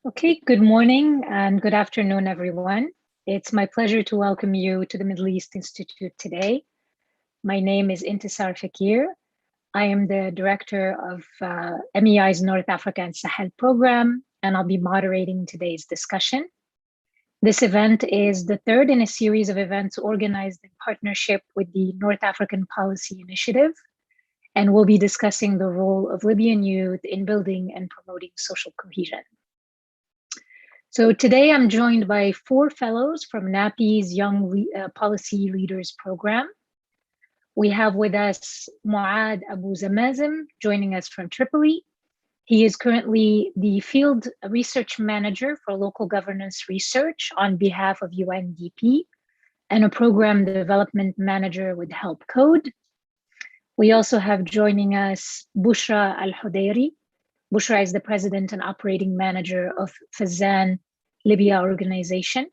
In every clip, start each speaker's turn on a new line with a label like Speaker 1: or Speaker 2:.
Speaker 1: Okay, good morning and good afternoon, everyone. It's my pleasure to welcome you to the Middle East Institute today. My name is Intisar Fakir. I am the director of MEI's North Africa and Sahel program, and I'll be moderating today's discussion. This event is the third in a series of events organized in partnership with the North African Policy Initiative, and we'll be discussing the role of Libyan youth in building and promoting social cohesion. So today I'm joined by 4 fellows from NAPI's Young Policy Leaders Program. We have with us Muad Abu Zamazem joining us from Tripoli. He is currently the Field Research Manager for Local Governance Research on behalf of UNDP and a Program Development Manager with Help Code. We also have joining us Bushra Al-Hudairi. Bushra is the President and Operating Manager of Fazan Libya Organization,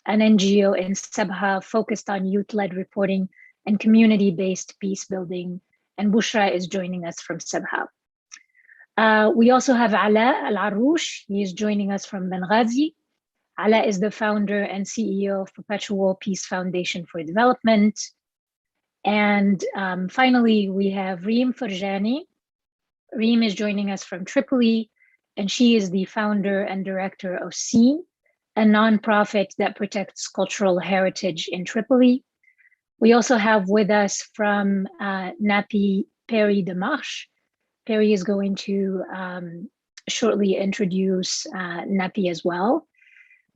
Speaker 1: an NGO in Sabha focused on youth-led reporting and community-based peace building. And Bushra is joining us from Sabha. We also have Ala Al-Aroush. He is joining us from Benghazi. Ala is the founder and CEO of Perpetual Peace Foundation for Development. And finally, we have Reem Farjani. Reem is joining us from Tripoli, and she is the founder and director of SEEN, a nonprofit that protects cultural heritage in Tripoli. We also have with us from NAPI, Perry Demarche. Perry is going to shortly introduce NAPI as well.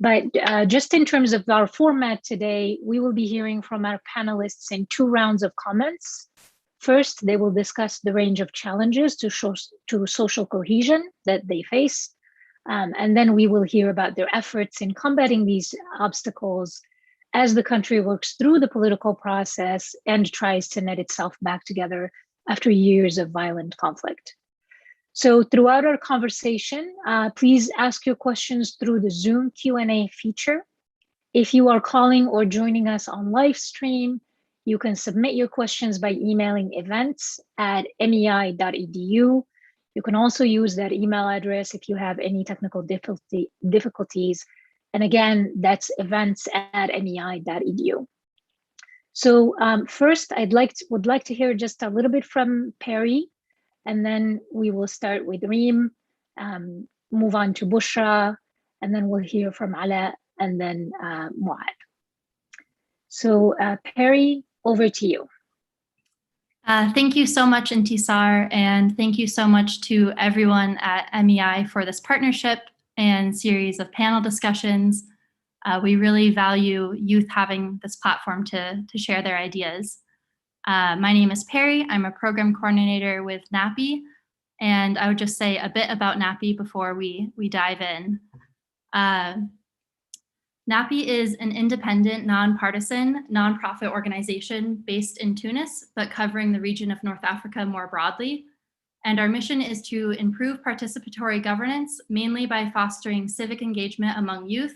Speaker 1: But just in terms of our format today, we will be hearing from our panelists in 2 rounds of comments. First, they will discuss the range of challenges to social cohesion that they face. And then we will hear about their efforts in combating these obstacles as the country works through the political process and tries to net itself back together after years of violent conflict. So throughout our conversation, please ask your questions through the Zoom Q&A feature. If you are calling or joining us on live stream, you can submit your questions by emailing events@mei.edu. You can also use that email address if you have any technical difficulties. And again, that's events@mei.edu. So first, would like to hear just a little bit from Perry, and then we will start with Reem, move on to Bushra, and then we'll hear from Ala, and then Muad. So Perry, over to you.
Speaker 2: Thank you so much, Intisar, and thank you so much to everyone at MEI for this partnership and series of panel discussions. We really value youth having this platform to share their ideas. My name is Perry. I'm a program coordinator with NAPI, and I would just say a bit about NAPI before we dive in. NAPI is an independent, nonpartisan, nonprofit organization based in Tunis, but covering the region of North Africa more broadly. And our mission is to improve participatory governance, mainly by fostering civic engagement among youth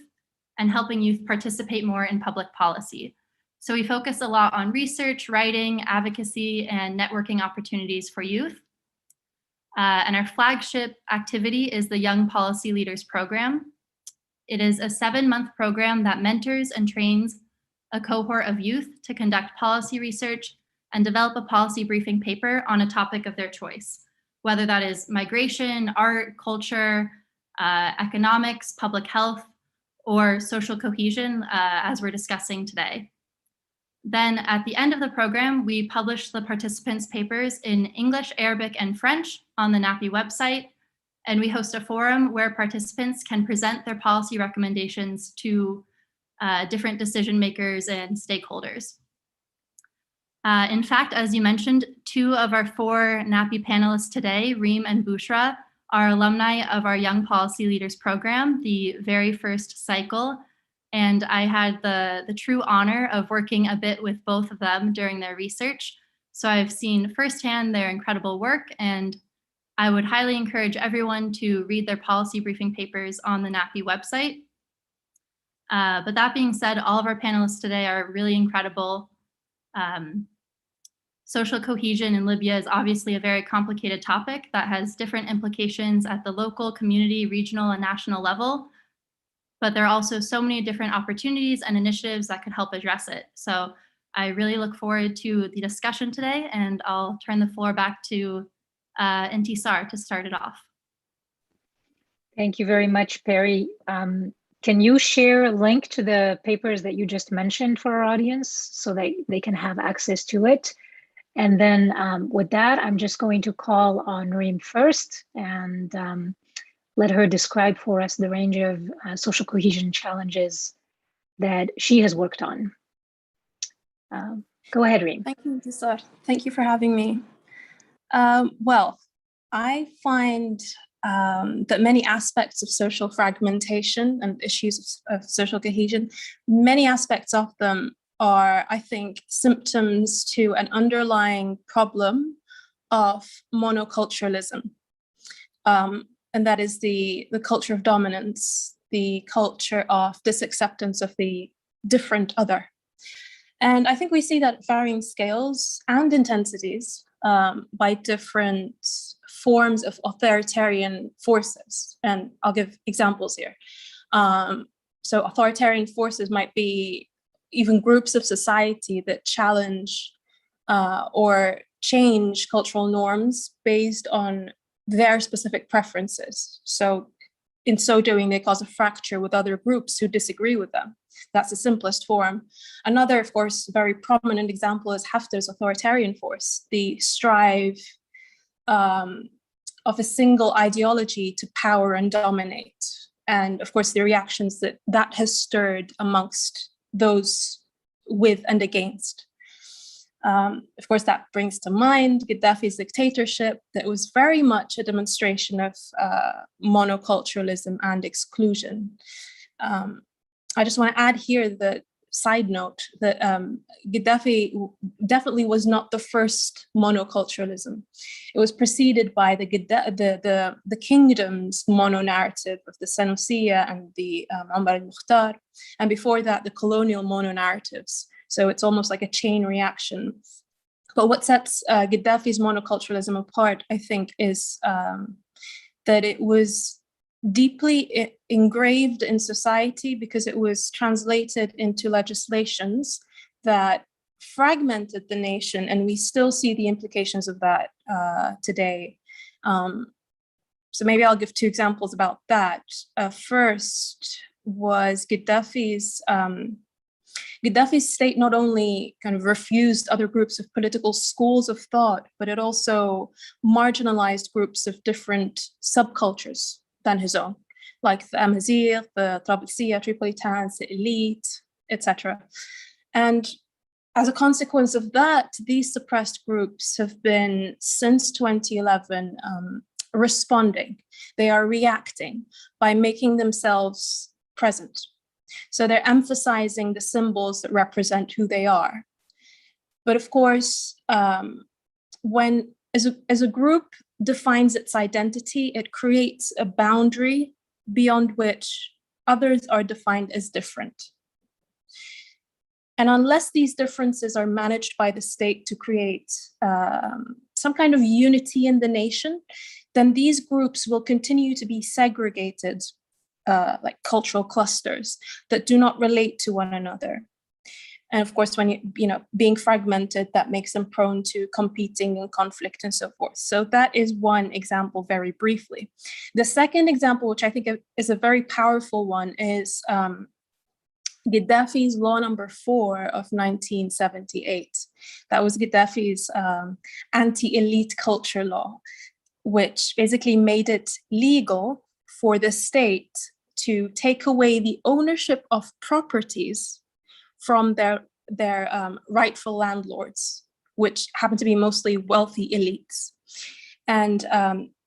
Speaker 2: and helping youth participate more in public policy. So we focus a lot on research, writing, advocacy, and networking opportunities for youth. And our flagship activity is the Young Policy Leaders Program. It is a 7-month program that mentors and trains a cohort of youth to conduct policy research and develop a policy briefing paper on a topic of their choice, whether that is migration, art, culture, economics, public health, or social cohesion, as we're discussing today. Then at the end of the program, we publish the participants' papers in English, Arabic, and French on the NAPI website. And we host a forum where participants can present their policy recommendations to different decision makers and stakeholders. In fact, as you mentioned, 2 of our 4 NAPI panelists today, Reem and Bushra, are alumni of our Young Policy Leaders Program, the very first cycle. And I had the true honor of working a bit with both of them during their research. So I've seen firsthand their incredible work, and I would highly encourage everyone to read their policy briefing papers on the NAPI website. But that being said, all of our panelists today are really incredible. Social cohesion in Libya is obviously a very complicated topic that has different implications at the local, community, regional, and national level. But there are also so many different opportunities and initiatives that could help address it. So I really look forward to the discussion today, and I'll turn the floor back to Intisar to start it off.
Speaker 1: Thank you very much, Perry. Can you share a link to the papers that you just mentioned for our audience so that they can have access to it? And then with that, I'm just going to call on Reem first and let her describe for us the range of social cohesion challenges that she has worked on. Go ahead, Reem.
Speaker 3: Thank you, Intisar. Thank you for having me. Well, I find that many aspects of social fragmentation and issues of social cohesion, many aspects of them are, I think, symptoms to an underlying problem of monoculturalism. And that is the culture of dominance, the culture of disacceptance of the different other. And I think we see that at varying scales and intensities by different forms of authoritarian forces. And I'll give examples here. So authoritarian forces might be even groups of society that challenge or change cultural norms based on their specific preferences. So in so doing, they cause a fracture with other groups who disagree with them. That's the simplest form. Another, of course, very prominent example is Haftar's authoritarian force, the strive of a single ideology to power and dominate. And of course, the reactions that has stirred amongst those with and against. Of course, that brings to mind Gaddafi's dictatorship that was very much a demonstration of monoculturalism and exclusion. I just want to add here the side note that Gaddafi definitely was not the first monoculturalism. It was preceded by the kingdom's mono-narrative of the Sanusiya and the Umar al-Mukhtar, and before that, the colonial mono-narratives. So it's almost like a chain reaction. But what sets Gaddafi's monoculturalism apart, I think, is that it was deeply engraved in society because it was translated into legislations that fragmented the nation, and we still see the implications of that today. So maybe I'll give two examples about that. First was Gaddafi's state not only kind of refused other groups of political schools of thought, but it also marginalized groups of different subcultures than his own, like the Amazigh, the Trablisiya, Tripolitans, the elite, etc. And as a consequence of that, these suppressed groups have been, since 2011, responding. They are reacting by making themselves present. So they're emphasizing the symbols that represent who they are. But of course, when as a group defines its identity, it creates a boundary beyond which others are defined as different. And unless these differences are managed by the state to create some kind of unity in the nation, then these groups will continue to be segregated like cultural clusters that do not relate to one another. And of course, when being fragmented, that makes them prone to competing and conflict and so forth. So that is one example very briefly. The second example, which I think is a very powerful one, is Gaddafi's Law Number 4 of 1978. That was Gaddafi's anti-elite culture law, which basically made it legal for the state to take away the ownership of properties from their rightful landlords, which happen to be mostly wealthy elites. And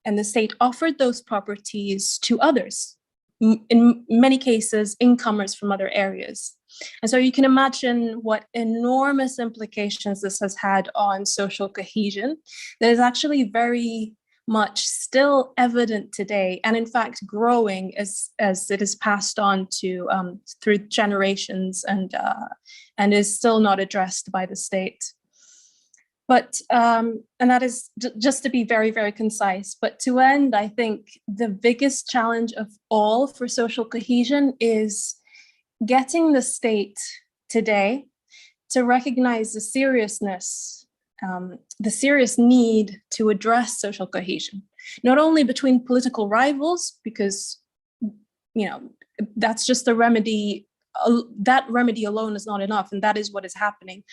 Speaker 3: the state offered those properties to others, in many cases, incomers from other areas. And so you can imagine what enormous implications this has had on social cohesion that is actually very much still evident today, and in fact growing as it is passed on to through generations and is still not addressed by the state. And that is just to be very, very concise. But to end, I think the biggest challenge of all for social cohesion is getting the state today to recognize the seriousness, the serious need to address social cohesion, not only between political rivals, because, you know, that's just a remedy. That remedy alone is not enough, and that is what is happening.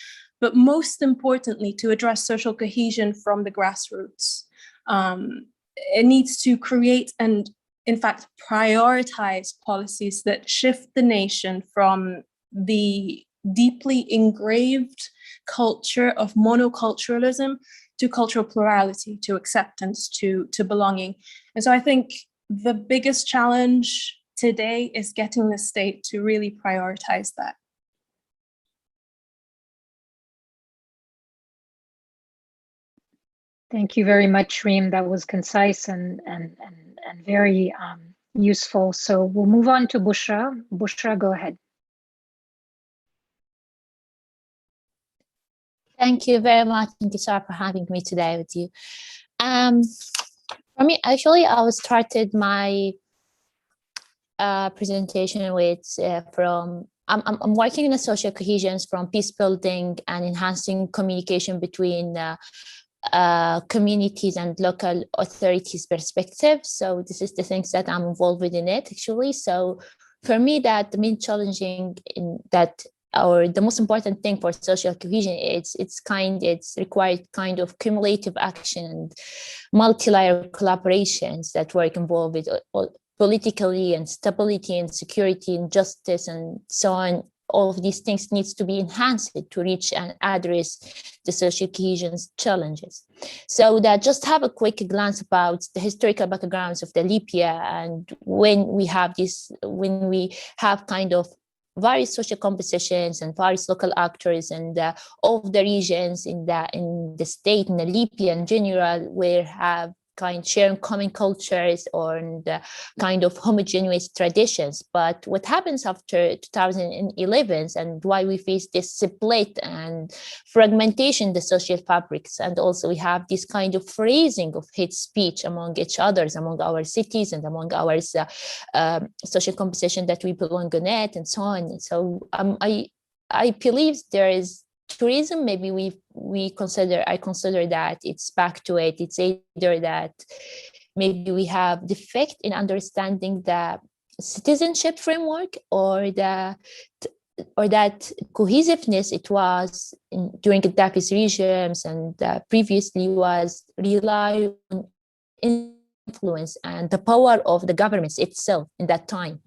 Speaker 3: But most importantly, to address social cohesion from the grassroots. It needs to create and, in fact, prioritize policies that shift the nation from the deeply engraved culture of monoculturalism to cultural plurality, to acceptance, to belonging. And so I think the biggest challenge today is getting the state to really prioritize that.
Speaker 1: Thank you very much, Reem. That was concise and very useful. So we'll move on to Bushra. Bushra, go ahead.
Speaker 4: Thank you very much, Intisar, for having me today with you. For me, actually, I started my presentation with I'm working in the social cohesions from peace building and enhancing communication between communities and local authorities perspective. So this is the things that I'm involved with in it, actually. So for me, that the main challenging in that, or the most important thing for social cohesion, it's required kind of cumulative action and multi-layer collaborations that work involved with politically and stability and security and justice and so on. All of these things needs to be enhanced to reach and address the social cohesion challenges. So that just have a quick glance about the historical backgrounds of the Libya, and when we have kind of various social compositions and various local actors and of the regions in the state, in the Libya in general, where have sharing common cultures or the kind of homogeneous traditions. But what happens after 2011 and why we face this split and fragmentation in the social fabrics, and also we have this kind of phrasing of hate speech among each others, among our cities and among our social composition that we belong on it and so on. And so I believe there is tourism, maybe I consider that it's back to it. It's either that maybe we have defect in understanding the citizenship framework, or that cohesiveness it was during Gaddafi's regimes and previously was rely on influence and the power of the governments itself in that time.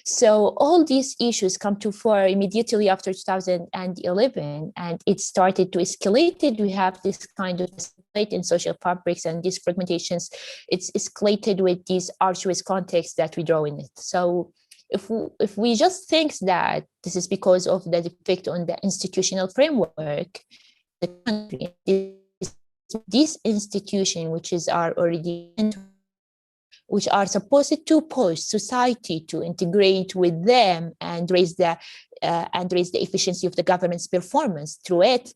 Speaker 4: So all these issues come to fore immediately after 2011, and it started to escalate. We have this kind of split in social fabrics, and these fragmentations, it's escalated with these arduous contexts that we draw in it. So if we just think that this is because of the defect on the institutional framework, the country, this institution, which are supposed to push society to integrate with them and raise the efficiency of the government's performance through it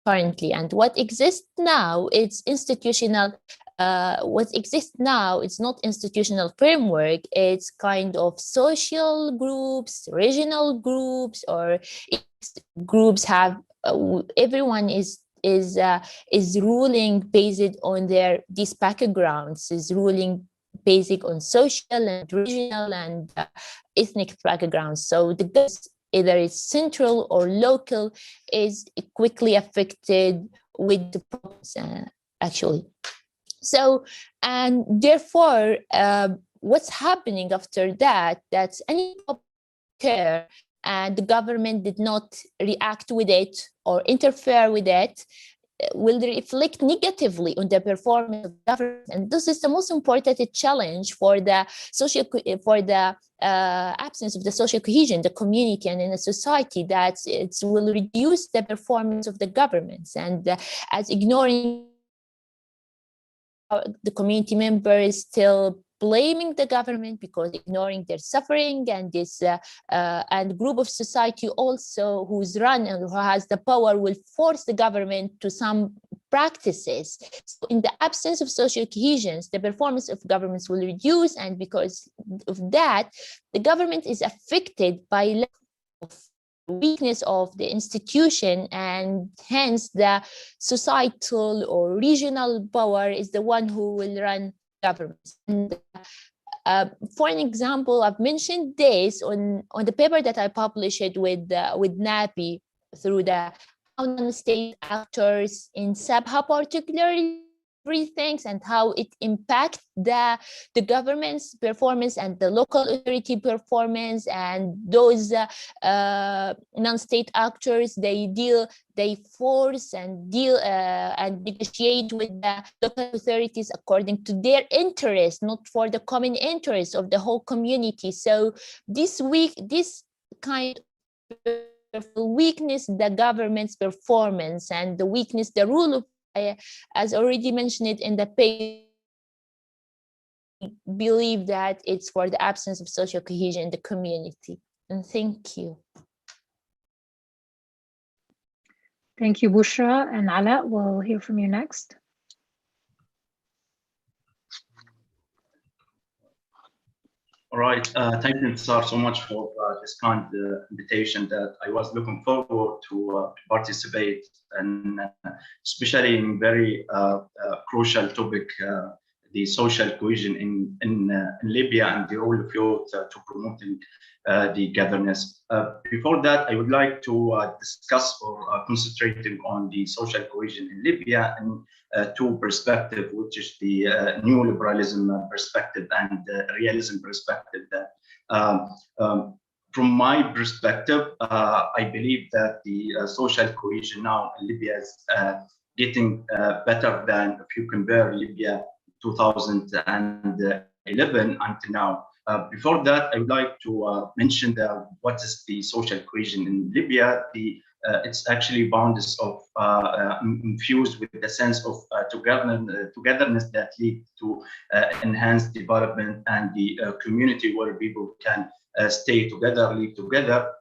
Speaker 4: currently. And what exists now, it's institutional. What exists now, it's not institutional framework. It's kind of social groups, regional groups, or groups have everyone is ruling based on these backgrounds, is ruling based on social and regional and ethnic backgrounds. So the goods, either it's central or local, is quickly affected with the problems, actually. So, and therefore, what's happening after that, that's any care, and the government did not react with it or interfere with it, will reflect negatively on the performance of government. And this is the most important challenge for the absence of the social cohesion, the community and in a society, that it will reduce the performance of the governments, and as ignoring the community members still blaming the government because ignoring their suffering, and this and group of society also who's run and who has the power will force the government to some practices. So in the absence of social cohesion, the performance of governments will reduce, and because of that, the government is affected by lack of weakness of the institution, and hence the societal or regional power is the one who will run governments. And, for an example, I've mentioned this on the paper that I published with NAPI through the non-state actors in Sabha, particularly things and how it impacts the government's performance and the local authority performance, and those non-state actors, they force and deal and negotiate with the local authorities according to their interest, not for the common interest of the whole community. So this kind of weakness, the government's performance, and the weakness, the rule of, as already mentioned in the page, believe that it's for the absence of social cohesion in the community. And thank you.
Speaker 1: Thank you, Bushra. And Ala, we'll hear from you next.
Speaker 5: All right, thank you, Intisar, so much for this kind invitation that I was looking forward to participate, and especially in very crucial topic, the social cohesion in Libya and the role of youth to promoting the governance. Before that, I would like to discuss or concentrating on the social cohesion in Libya in two perspectives, which is the neoliberalism perspective and the realism perspective. That from my perspective, I believe that the social cohesion now in Libya is getting better than if you compare Libya 2011 until now. Before that, I would like to mention that what is the social cohesion in Libya. It's actually bounds of infused with the sense of togetherness that lead to enhanced development and the community where people can stay together, live together,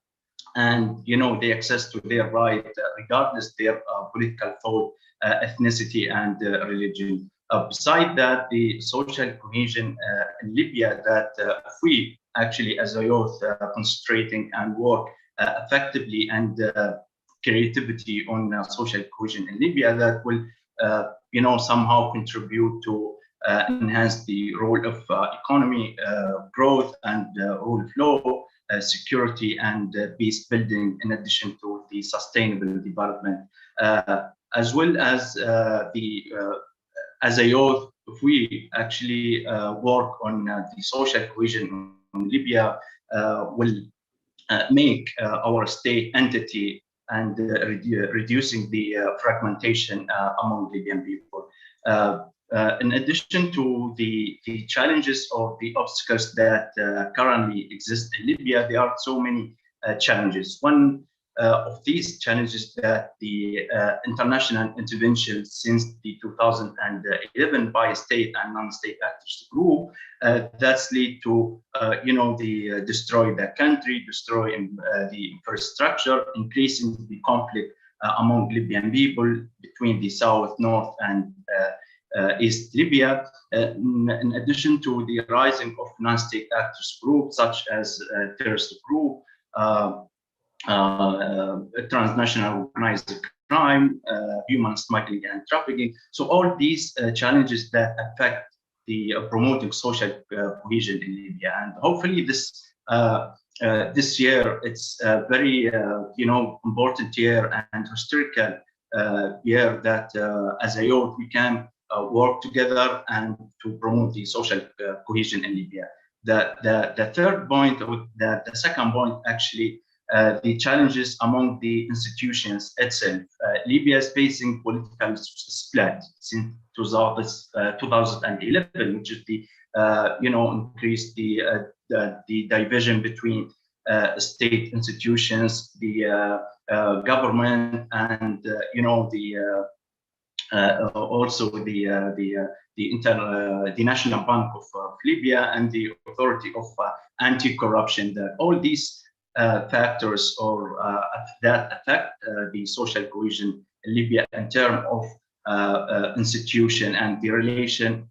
Speaker 5: and they access to their right regardless their political thought, ethnicity, and religion. Beside that, the social cohesion in Libya, that if we actually as a youth concentrating and work effectively and creativity on social cohesion in Libya, that will somehow contribute to enhance the role of economy growth and rule of law, security, and peace building, in addition to the sustainable development, as well as as a youth. If we actually work on the social cohesion in Libya, will make our state entity and reducing the fragmentation among Libyan people. In addition to the challenges or the obstacles that currently exist in Libya, there are so many challenges. One of these challenges that the international intervention since the 2011 by state and non-state actors group that's lead to the destroy the country, destroying the infrastructure, increasing the conflict among Libyan people between the south, north, and East Libya, in addition to the rising of non-state actors groups such as terrorist group, transnational organized crime, human smuggling and trafficking. So all these challenges that affect the promoting social cohesion in Libya, and hopefully this year it's a very important year and historical year that as a youth we can work together and to promote the social cohesion in Libya. The third point, or the second point, actually, the challenges among the institutions itself. Libya is facing political split since 2011, which is the increased the division between state institutions, the government, and also the National Bank of Libya and the Authority of Anti-Corruption. That all these factors or that affect the social cohesion in Libya in terms of institution and the relation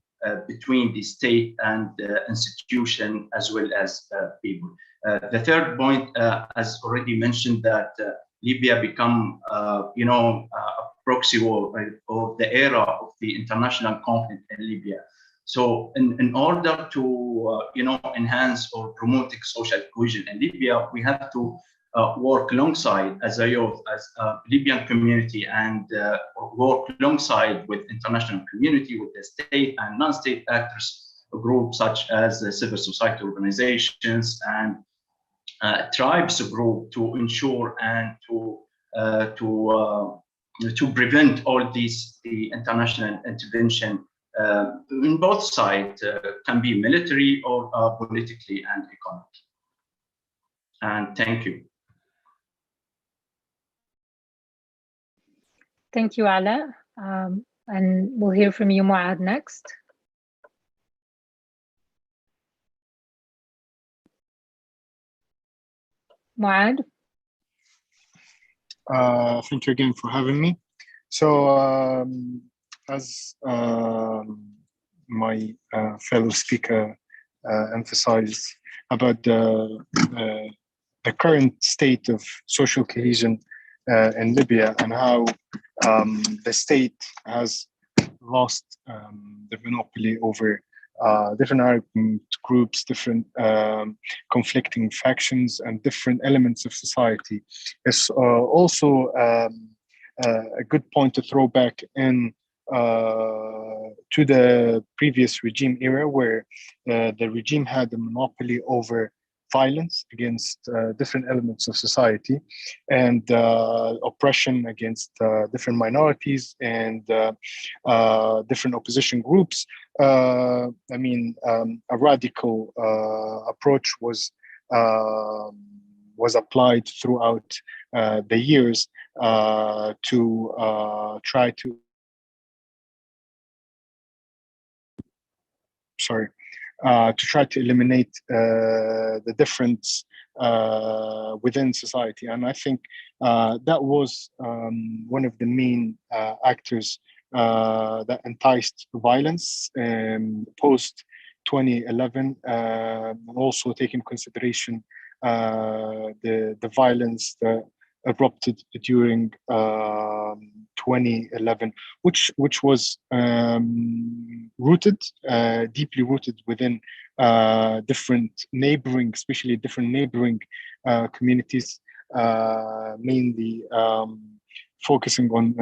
Speaker 5: between the state and institution as well as people. The third point, as already mentioned, that Libya become, a proxy war of the era of the international conflict in Libya. So, in order to, enhance or promote social cohesion in Libya, we have to work alongside as a youth, as a Libyan community, and work alongside with international community, with the state and non-state actors, groups such as civil society organizations and tribes group to ensure and to prevent all the international intervention in both sides, can be military or politically and economically. And thank you.
Speaker 1: Thank you, Ala. And we'll hear from you, Muad, next. Muad.
Speaker 6: Thank you again for having me. So, as my fellow speaker emphasized about the current state of social cohesion in Libya and how the state has lost the monopoly over different Arab groups, different conflicting factions, and different elements of society. It's also a good point to throw back in to the previous regime era, where the regime had a monopoly over violence against different elements of society and oppression against different minorities and different opposition groups. A radical approach was applied throughout the years to try to eliminate the difference within society. And I think that was one of the main actors that enticed violence post 2011, and also take in consideration the violence that erupted during 2011, which was deeply rooted within different neighboring, especially different neighboring communities, mainly focusing on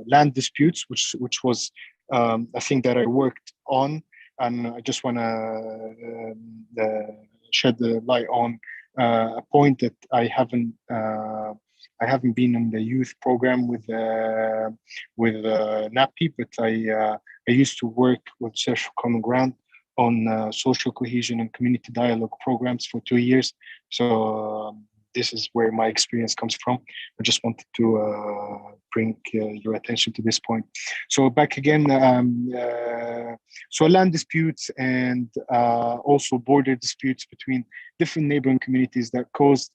Speaker 6: land disputes, which was a thing that I worked on, and I just want to shed the light on a point that I haven't been in the youth program with NAPI, but I used to work with Search for Common Ground on social cohesion and community dialogue programs for 2 years. So this is where my experience comes from. I just wanted to bring your attention to this point. So back again, so land disputes and also border disputes between different neighboring communities that caused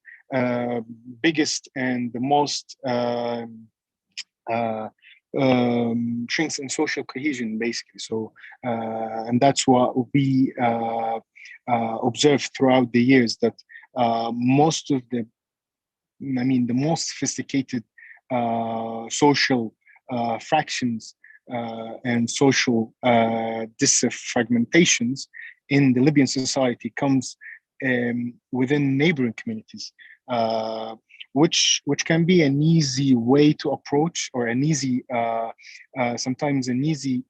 Speaker 6: biggest and the most shrinks in social cohesion, basically. So, and that's what we observed throughout the years, that most of the most sophisticated social fractions and social disfragmentations in the Libyan society comes within neighboring communities, which can be an easy way to approach, or an easy, sometimes an easy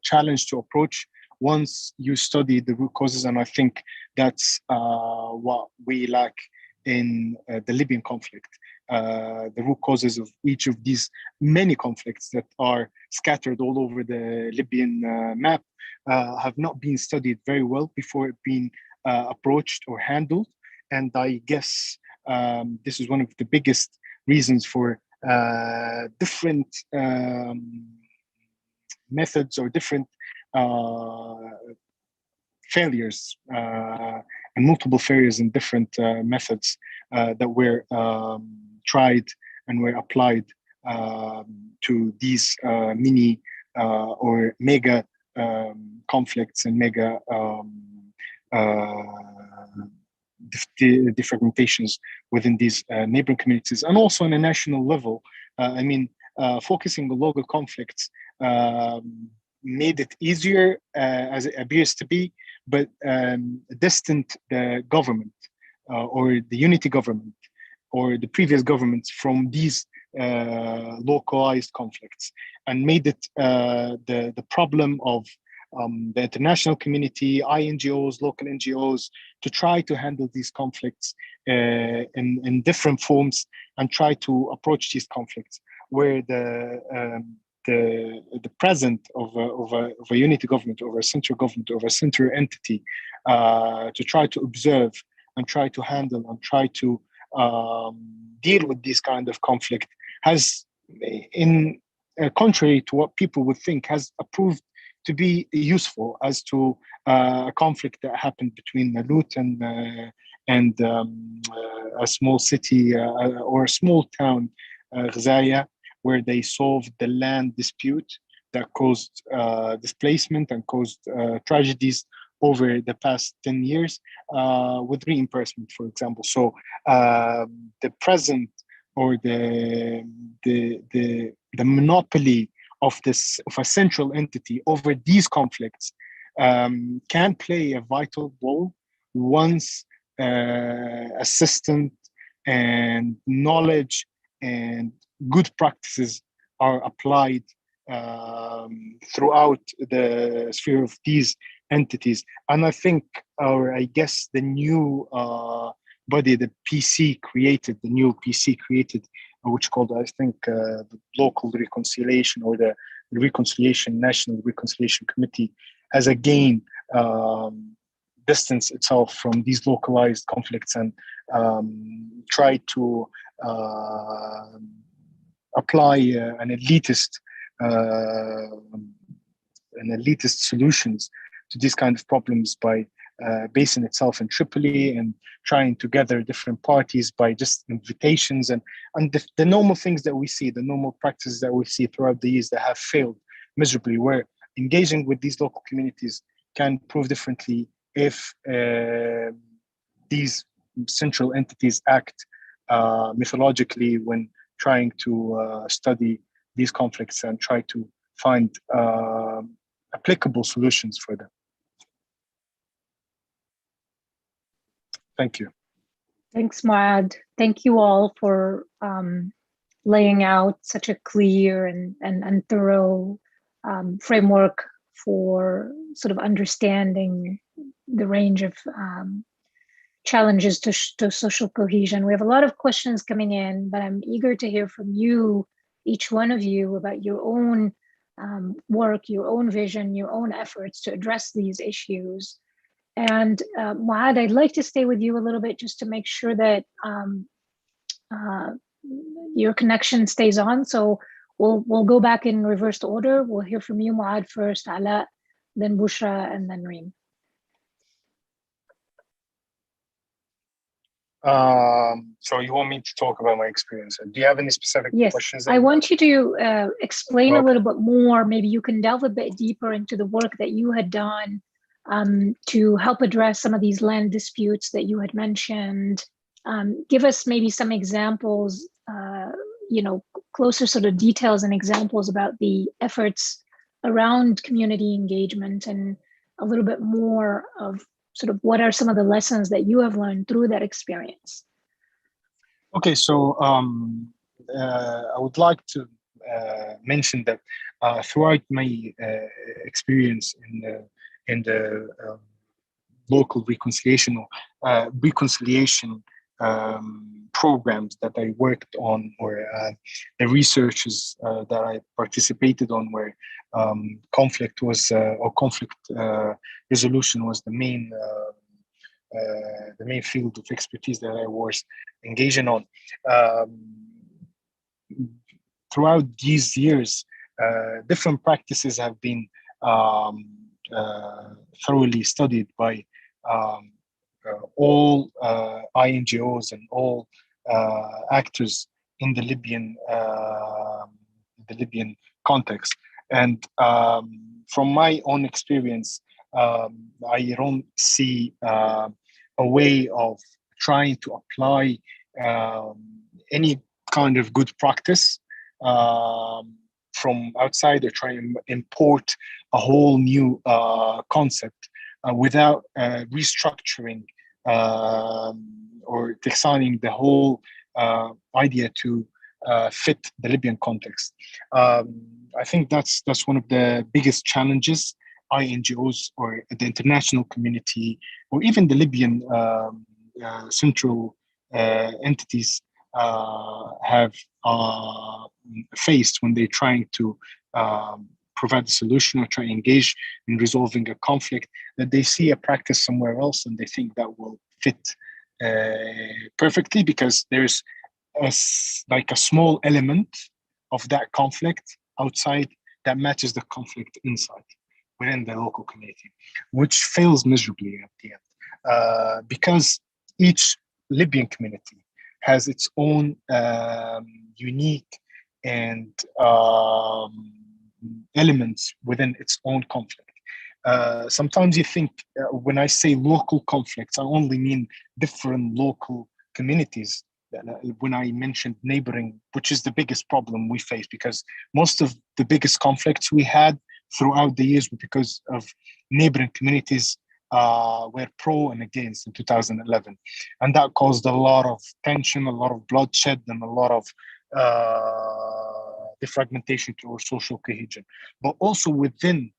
Speaker 6: challenge to approach once you study the root causes. And I think that's what we lack in the Libyan conflict. The root causes of each of these many conflicts that are scattered all over the Libyan map have not been studied very well before being approached or handled. And I guess this is one of the biggest reasons for different methods or different failures and multiple failures in different methods that were tried and were applied to these mini or mega conflicts and mega defragmentations within these neighboring communities, and also on a national level. Focusing on local conflicts made it easier, as it appears to be, but distant the government or the unity government or the previous governments from these localized conflicts, and made it the problem of the international community, NGOs, local NGOs, to try to handle these conflicts in different forms and try to approach these conflicts, where the present of a unity government, or a central government, or a central entity to try to observe and try to handle and try to deal with this kind of conflict has, in contrary to what people would think, has proved to be useful as to a conflict that happened between Malut and a small city or a small town, Ghazaya, where they solved the land dispute that caused displacement and caused tragedies over the past 10 years with reimbursement, for example. So the present or the monopoly of a central entity over these conflicts can play a vital role once assistance and knowledge and good practices are applied throughout the sphere of these entities. And I think, or I guess, the new body, the new PC created, which called, I think, the Local Reconciliation, or the National Reconciliation Committee, has again distanced itself from these localized conflicts and tried to apply an elitist solutions to these kind of problems by basing itself in Tripoli and trying to gather different parties by just invitations and the normal things that we see, the normal practices that we see throughout the years that have failed miserably, where engaging with these local communities can prove differently if these central entities act methodologically when trying to study these conflicts and try to find applicable solutions for them. Thank you.
Speaker 1: Thanks, Muad. Thank you all for laying out such a clear and thorough framework for sort of understanding the range of challenges to social cohesion. We have a lot of questions coming in, but I'm eager to hear from you, each one of you, about your own work, your own vision, your own efforts to address these issues. And Muad, I'd like to stay with you a little bit just to make sure that your connection stays on. So we'll go back in reversed order. We'll hear from you, Muad, first, Ala, then Bushra, and then Reem.
Speaker 6: So you want me to talk about my experience? Do you have any specific questions?
Speaker 1: Yes, I want you to explain a little bit more. Maybe you can delve a bit deeper into the work that you had done to help address some of these land disputes that you had mentioned. Give us maybe some examples, closer sort of details and examples about the efforts around community engagement, and a little bit more of sort of what are some of the lessons that you have learned through that experience.
Speaker 6: Okay, so I would like to mention that throughout my experience in the local reconciliation programs that I worked on, or the researches that I participated on, where conflict resolution was the main field of expertise that I was engaging on. Throughout these years, different practices have been thoroughly studied by all INGOs and all actors in the Libyan context. And from my own experience, I don't see a way of trying to apply any kind of good practice from outside, or try and import a whole new concept without restructuring or designing the whole idea to fit the Libyan context. I think that's one of the biggest challenges INGOs or the international community, or even the Libyan central entities have faced when they're trying to provide a solution or try to engage in resolving a conflict, that they see a practice somewhere else and they think that will fit perfectly because there's like a small element of that conflict outside that matches the conflict inside within the local community, which fails miserably at the end because each Libyan community has its own unique and elements within its own conflict. Sometimes you think when I say local conflicts, I only mean different local communities. When I mentioned neighboring, which is the biggest problem we face, because most of the biggest conflicts we had throughout the years were because of neighboring communities were pro and against in 2011. And that caused a lot of tension, a lot of bloodshed, and a lot of defragmentation to our social cohesion. But also within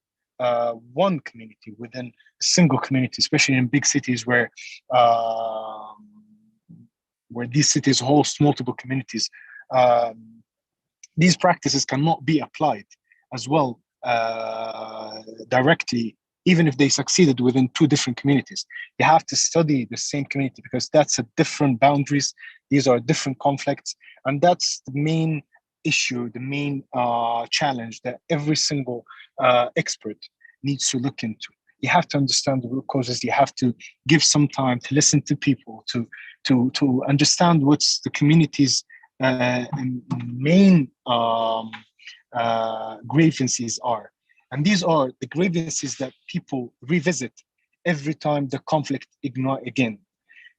Speaker 6: one community, within a single community, especially in big cities where these cities host multiple communities, these practices cannot be applied as well directly, even if they succeeded within two different communities. You have to study the same community because that's a different boundaries. These are different conflicts. And that's the main issue, the main challenge that every single expert needs to look into. You have to understand the root causes. You have to give some time to listen to people, to understand what's the community's main grievances are. And these are the grievances that people revisit every time the conflict ignites again.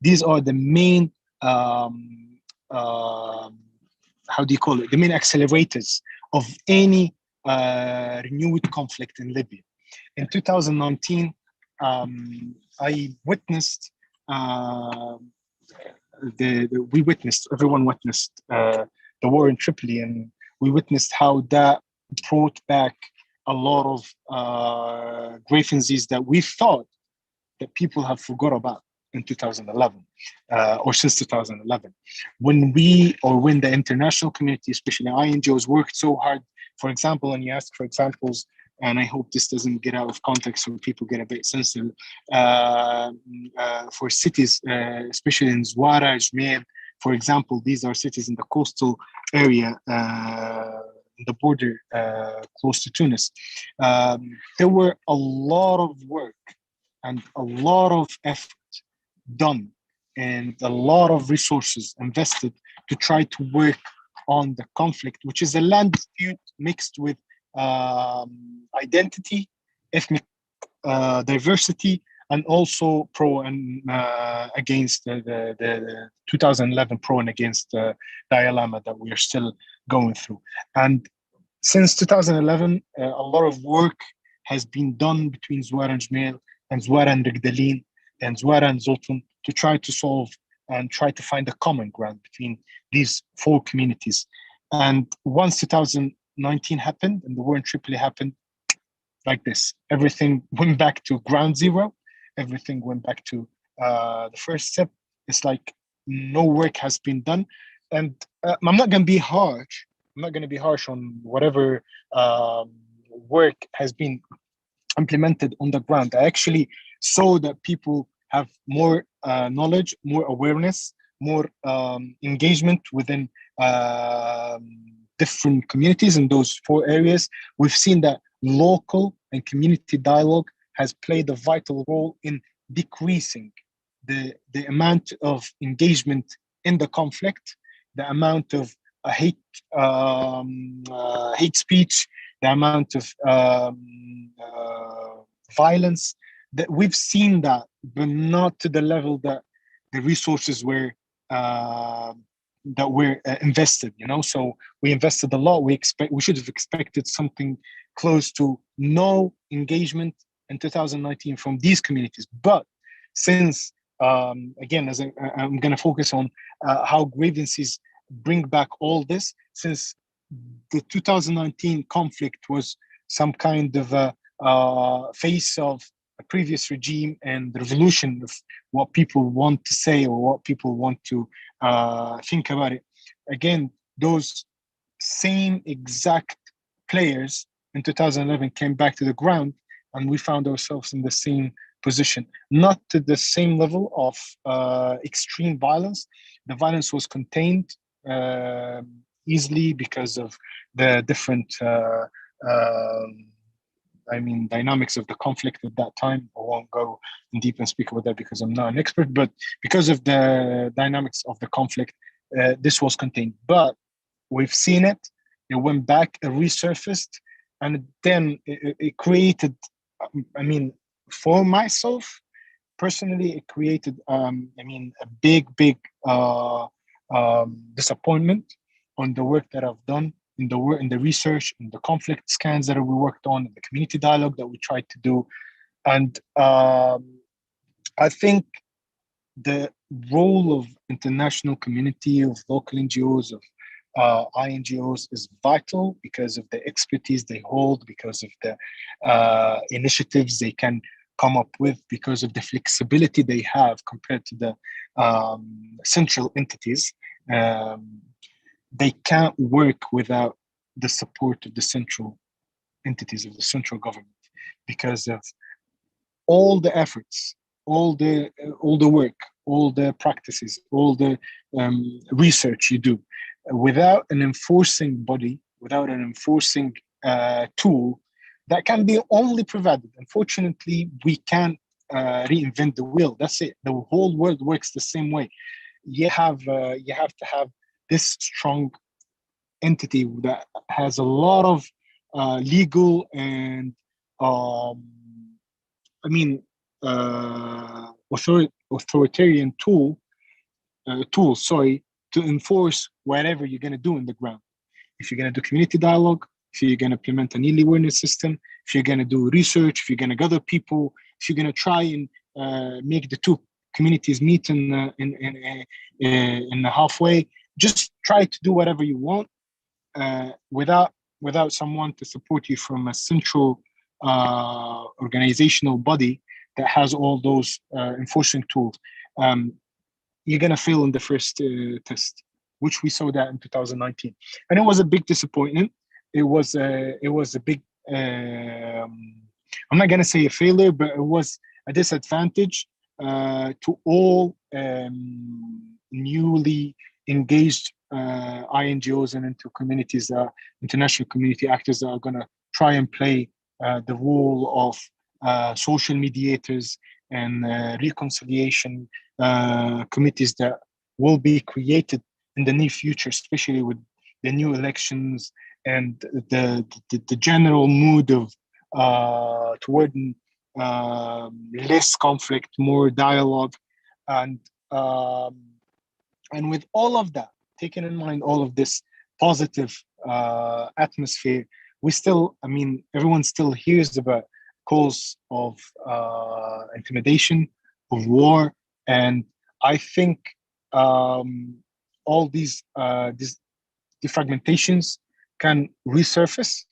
Speaker 6: These are the main, how do you call it? The main accelerators of any renewed conflict in Libya. In 2019, I witnessed, everyone witnessed the war in Tripoli, and we witnessed how that brought back a lot of grievances that we thought that people have forgot about in 2011 or since 2011. When the international community, especially INGOs, worked so hard, for example, and you asked for examples, and I hope this doesn't get out of context so people get a bit sensitive, for cities, especially in Zwara, Jmeir, for example, these are cities in the coastal area, the border close to Tunis. There were a lot of work and a lot of effort done and a lot of resources invested to try to work on the conflict, which is a land dispute mixed with identity, ethnic diversity, and also pro and against the 2011 pro and against the dilemma that we are still going through. And since 2011, a lot of work has been done between Zwara and Jmeir and Zwara and Rigdalin and Zwara and Zoltan to try to solve and try to find a common ground between these four communities. And once 2019 happened and the war in Tripoli happened, like this, everything went back to ground zero. Everything went back to the first step. It's like no work has been done. And I'm not going to be harsh. I'm not going to be harsh on whatever work has been implemented on the ground. I actually saw that people have more knowledge, more awareness, more engagement within different communities in those 4 areas, we've seen that local and community dialogue has played a vital role in decreasing the amount of engagement in the conflict, the amount of hate speech, the amount of violence. That we've seen that, but not to the level that the resources were invested. So we invested a lot. We should have expected something close to no engagement in 2019 from these communities. But since again, as I'm going to focus on how grievances bring back all this, since the 2019 conflict was some kind of a face of a previous regime and the revolution of what people want to say or what people want to think about it. Again, those same exact players in 2011 came back to the ground, and we found ourselves in the same position, not to the same level of extreme violence. The violence was contained easily because of the different dynamics of the conflict at that time. I won't go in deep and speak about that because I'm not an expert, but because of the dynamics of the conflict, this was contained. But we've seen it went back, it resurfaced, and then it created, for myself personally, it created, a big disappointment on the work that I've done, in the research, in the conflict scans that we worked on, in the community dialogue that we tried to do. And I think the role of international community, of local NGOs, of INGOs is vital because of the expertise they hold, because of the initiatives they can come up with, because of the flexibility they have compared to the central entities. They can't work without the support of the central entities, of the central government, because of all the efforts, all the work, all the practices, all the research you do. Without an enforcing body, without an enforcing tool, that can be only provided. Unfortunately, we can't reinvent the wheel. That's it. The whole world works the same way. You have to have this strong entity that has a lot of legal and authoritarian tools, to enforce whatever you're going to do in the ground. If you're going to do community dialogue, if you're going to implement an early awareness system, if you're going to do research, if you're going to gather people, if you're going to try and make the two communities meet in the halfway, just try to do whatever you want without someone to support you from a central organizational body that has all those enforcing tools. You're going to fail in the first test, which we saw that in 2019. And it was a big disappointment. It was a big, I'm not going to say a failure, but it was a disadvantage to all newly engaged INGOs and into communities, international community actors that are going to try and play the role of social mediators and reconciliation committees that will be created in the near future, especially with the new elections and the general mood of toward less conflict, more dialogue, and with all of that, taking in mind all of this positive atmosphere, we still, everyone still hears about calls of intimidation, of war, and I think all these defragmentations can resurface.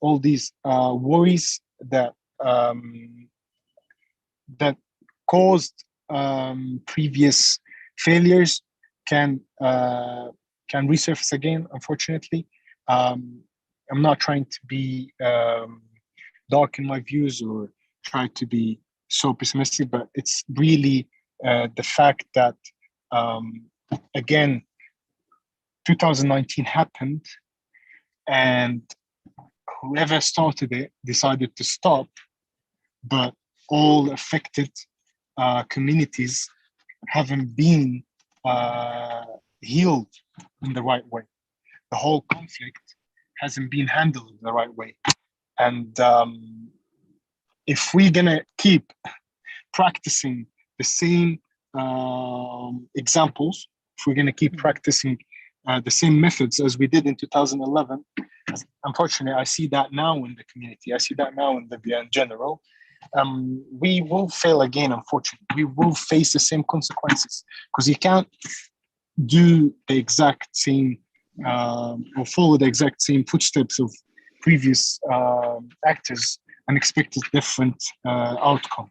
Speaker 6: All these worries that caused previous failures can resurface again, unfortunately. I'm not trying to be dark in my views or try to be so pessimistic, but it's really the fact that, again, 2019 happened, and whoever started it decided to stop, but all affected communities haven't been healed in the right way. The whole conflict hasn't been handled in the right way. And if we're gonna keep practicing the same examples, if we're gonna keep practicing the same methods as we did in 2011, unfortunately, I see that now in the community. I see that now in Libya in general. We will fail again, unfortunately. We will face the same consequences because you can't do the exact same or follow the exact same footsteps of previous actors and expect a different outcome.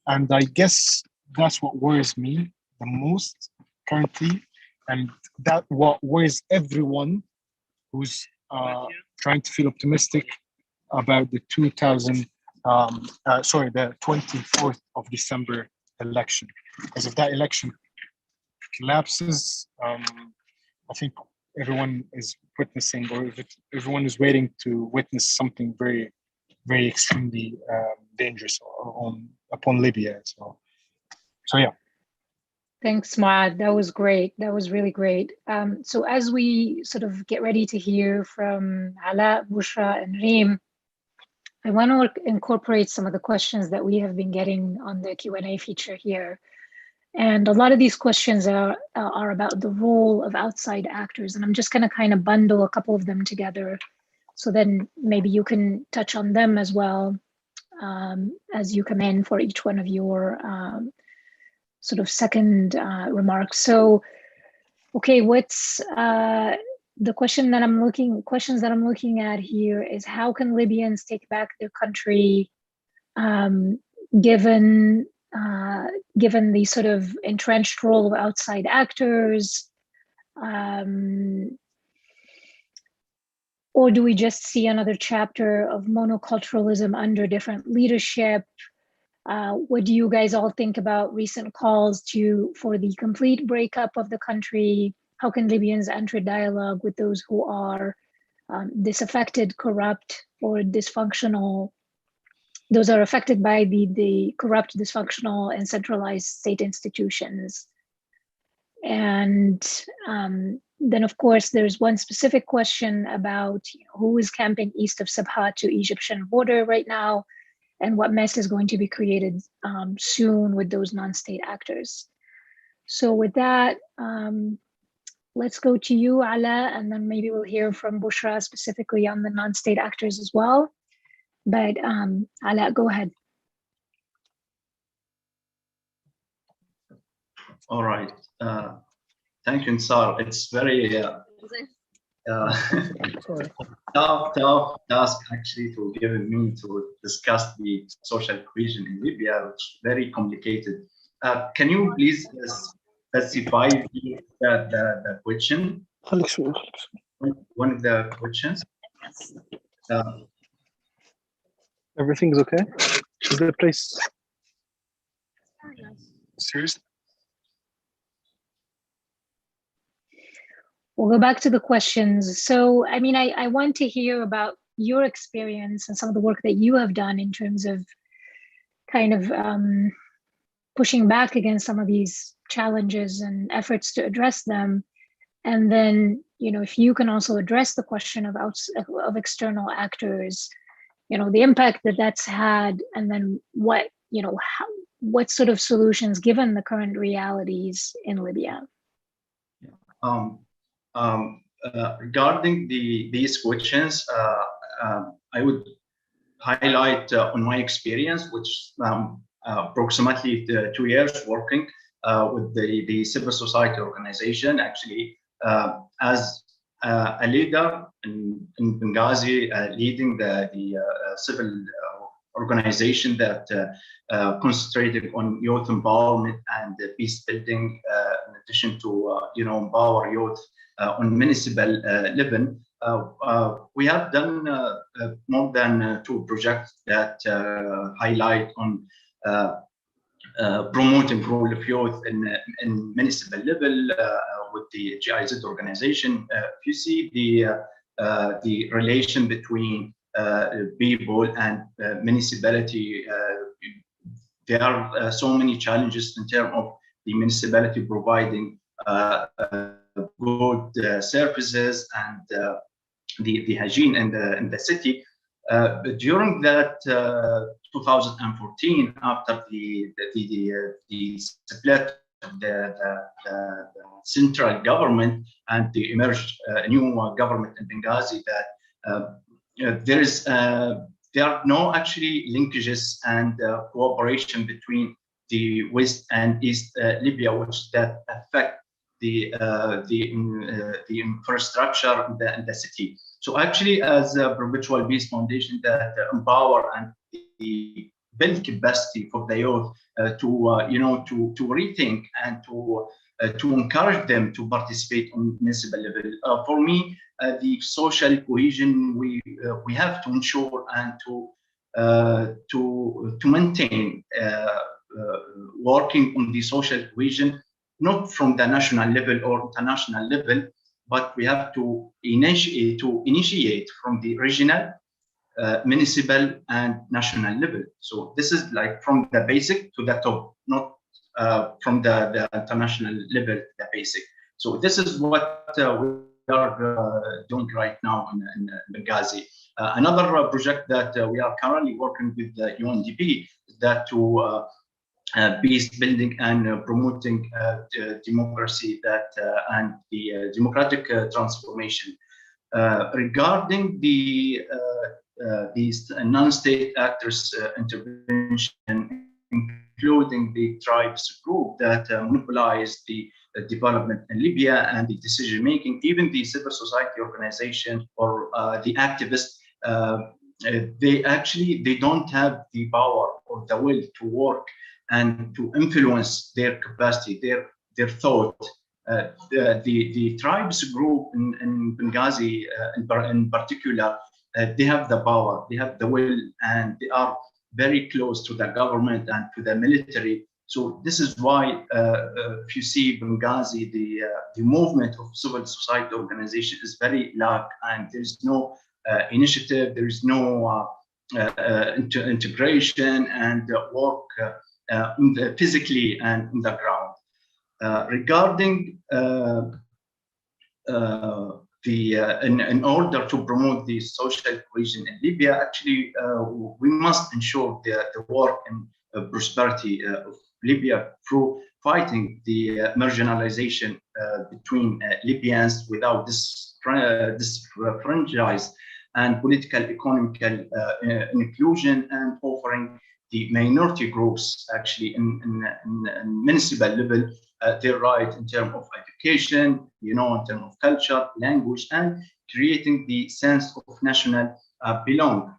Speaker 6: And I guess that's what worries me the most currently, and that what worries everyone who's trying to feel optimistic about the 24th of December election. Because if that election collapses, I think everyone is witnessing, or if everyone is waiting to witness something very, very extremely dangerous upon Libya. So yeah.
Speaker 1: Thanks, Maad. That was great. That was really great. So as we sort of get ready to hear from Ala, Bushra, and Reem, I want to incorporate some of the questions that we have been getting on the Q&A feature here. And a lot of these questions are about the role of outside actors. And I'm just going to kind of bundle a couple of them together. So then maybe you can touch on them as well as you come in for each one of your sort of second remarks. So, okay, what's the questions that I'm looking at here is how can Libyans take back their country given the sort of entrenched role of outside actors, or do we just see another chapter of monoculturalism under different leadership? What do you guys all think about recent calls for the complete breakup of the country? How can Libyans enter dialogue with those who are disaffected, corrupt, or dysfunctional? Those are affected by the corrupt, dysfunctional, and centralized state institutions. And then, of course, there's one specific question about who is camping east of Sabha to Egyptian border right now, and what mess is going to be created soon with those non-state actors. So with that, let's go to you, Ala, and then maybe we'll hear from Bushra specifically on the non-state actors as well. But Ala, go ahead.
Speaker 5: All right. Thank you, Insar. It's very tough task actually to give me to discuss the social cohesion in Libya, which is very complicated. Can you please specify the question? One of the questions.
Speaker 6: Everything's okay? Is the place serious?
Speaker 1: We'll go back to the questions. So, I mean, I want to hear about your experience and some of the work that you have done in terms of kind of pushing back against some of these challenges and efforts to address them. And then, if you can also address the question of external actors, the impact that that's had, and then what sort of solutions given the current realities in Libya.
Speaker 5: Regarding these questions, I would highlight on my experience, which approximately 2 years working with the civil society organization, actually as a leader in Benghazi, leading the civil organization that concentrated on youth empowerment and peace building, in addition to empower youth on municipal level. We have done more than 2 projects that highlight on promoting role of youth in municipal level with the GIZ organization. If you see the relation between people and municipality. There are so many challenges in terms of the municipality providing good services and the hygiene in the city. During that 2014, after the split of the central government and the emerged new government in Benghazi, that there are no actually linkages and cooperation between the West and East Libya, which that affect the infrastructure in the city. So actually, as a perpetual peace foundation that empower and build capacity for the youth to rethink and to encourage them to participate on municipal level. For me, the social cohesion we have to ensure and to maintain working on the social cohesion, not from the national level or international level, but we have to initiate from the regional, municipal, and national level. So this is like from the basic to the top, not from the international level to the basic. So this is what we are doing right now in Benghazi. Another project that we are currently working with the UNDP is that to peace building and promoting democracy and the democratic transformation. Regarding these non-state actors intervention, including the tribes group that monopolize the development in Libya and the decision making, even the civil society organization or the activists, they don't have the power or the will to work and to influence their capacity, their thought. The tribes group in Benghazi in particular, they have the power, they have the will, and they are very close to the government and to the military. So this is why if you see Benghazi, the movement of civil society organization is very lack, and there is no initiative, there is no integration and work physically and in the ground. Regarding in order to promote the social cohesion in Libya, actually we must ensure the work and prosperity of Libya through fighting the marginalization between Libyans without disenfranchised and political economical inclusion, and offering the minority groups actually in municipal level their right in terms of education, in terms of culture, language, and creating the sense of national belong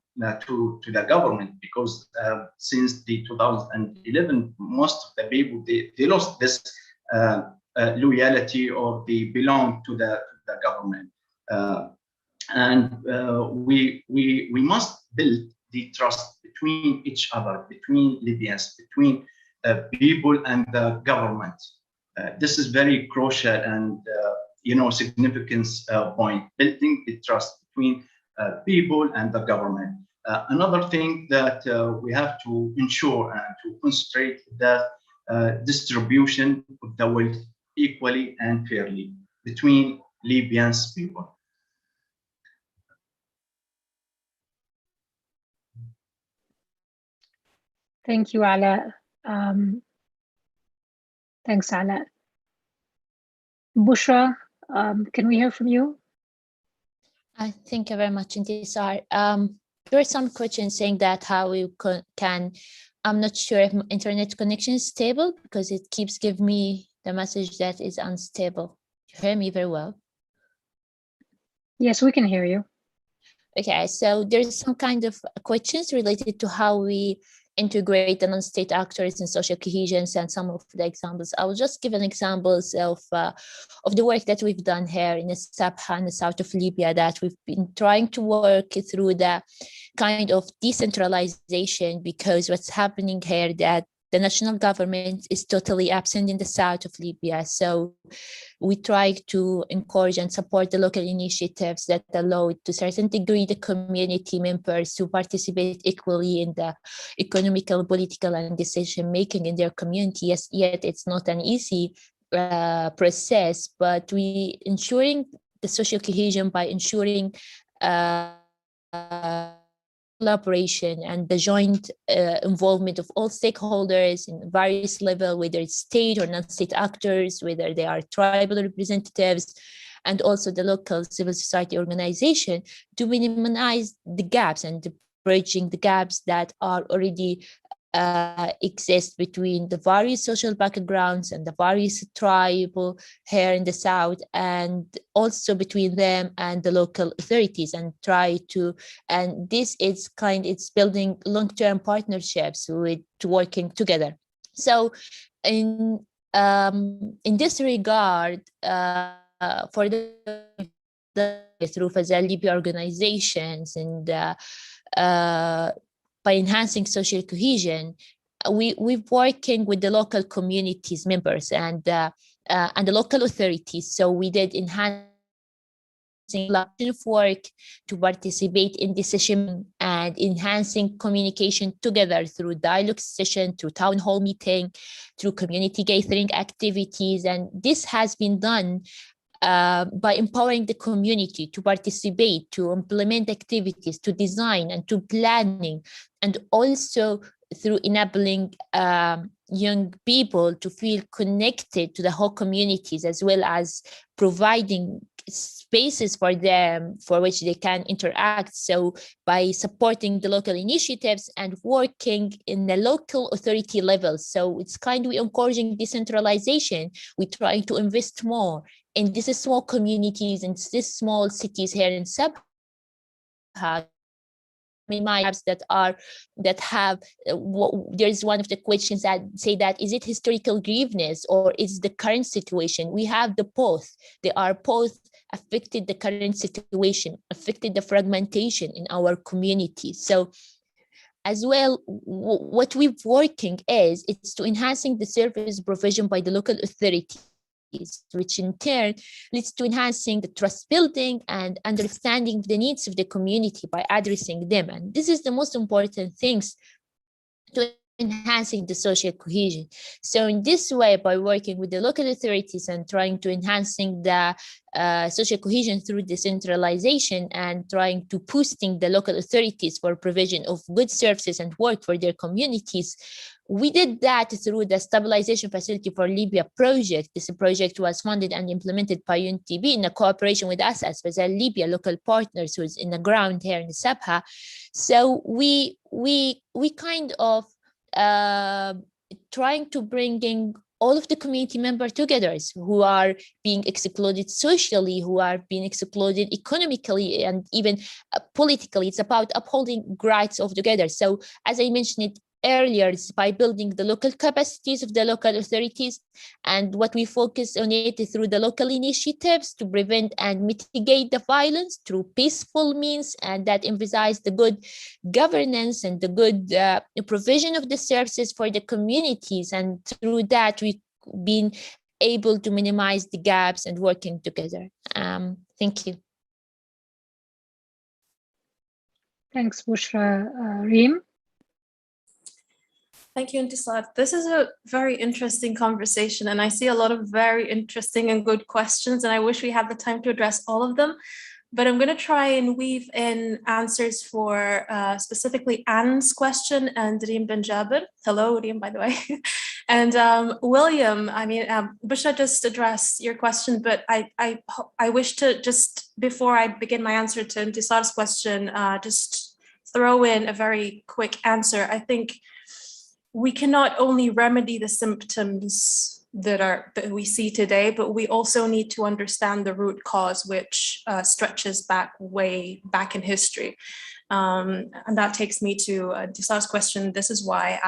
Speaker 5: to the government, because since the 2011, most of the people they lost this loyalty or they belong to the government, and we must build the trust between each other, between Libyans, between people and the government. This is very crucial and significance point, building the trust between people and the government. Another thing that we have to ensure and to concentrate the distribution of the wealth equally and fairly between Libyan's people.
Speaker 1: Thank you, Ala. Thanks, Ala. Bushra, can we hear from you?
Speaker 4: Thank you very much, Intisar. There are some questions saying that how we can, I'm not sure if internet connection is stable because it keeps giving me the message that is unstable. You hear me very well?
Speaker 1: Yes, we can hear you.
Speaker 4: Okay, so there's some kind of questions related to how we integrate the non-state actors in social cohesion and some of the examples. I will just give an examples of the work that we've done here in the Sabha in the south of Libya, that we've been trying to work through the kind of decentralization, because what's happening here that the national government is totally absent in the south of Libya. So we try to encourage and support the local initiatives that allow to a certain degree the community members to participate equally in the economical, political, and decision making in their community. Yes, yet it's not an easy process, but we ensuring the social cohesion by ensuring collaboration and the joint involvement of all stakeholders in various levels, whether it's state or non-state actors, whether they are tribal representatives, and also the local civil society organization, to minimize the gaps and bridging the gaps that are already exist between the various social backgrounds and the various tribal here in the south, and also between them and the local authorities, and this is it's building long-term partnerships with working together. So in this regard, for the through Fazal Libya organizations and by enhancing social cohesion, we're working with the local communities members and the local authorities. So we did enhancing of work to participate in decision and enhancing communication together through dialogue session, through town hall meeting, through community gathering activities. And this has been done by empowering the community to participate, to implement activities, to design and to planning, and also through enabling young people to feel connected to the whole communities, as well as providing spaces for them for which they can interact. So by supporting the local initiatives and working in the local authority level. So it's we encouraging decentralization. We're trying to invest more in these small communities and these small cities here in Sabha. That have there's one of the questions that say that is it historical grievances or is the current situation? We have the both. They are both affected the current situation, affected the fragmentation in our community. So as well, what we're working it's to enhancing the service provision by the local authorities, which in turn leads to enhancing the trust building and understanding the needs of the community by addressing them. And this is the most important things to enhancing the social cohesion. So in this way, by working with the local authorities and trying to enhancing the social cohesion through decentralization and trying to boosting the local authorities for provision of good services and work for their communities, we did that through the Stabilization Facility for Libya project. This project was funded and implemented by UNDP in a cooperation with us as Fazal Libya local partners who's in the ground here in Sabha. So we kind of trying to bringing all of the community members together who are being excluded socially, who are being excluded economically, and even politically. It's about upholding rights of together. So as I mentioned it earlier, it's by building the local capacities of the local authorities, and what we focus on it is through the local initiatives to prevent and mitigate the violence through peaceful means, and that emphasize the good governance and the good provision of the services for the communities, and through that we've been able to minimize the gaps and working together. Thank you.
Speaker 1: Thanks, Bushra. Reem?
Speaker 3: Thank you, Intisar. This is a very interesting conversation, and I see a lot of very interesting and good questions, and I wish we had the time to address all of them. But I'm going to try and weave in answers for specifically Anne's question and Reem Ben Jabir. Hello, Reem, by the way. And William, Bushra just addressed your question, but I wish to just, before I begin my answer to Intisar's question, just throw in a very quick answer. I think we cannot only remedy the symptoms that we see today, but we also need to understand the root cause, which stretches way back in history. And that takes me to Disar's question. This is why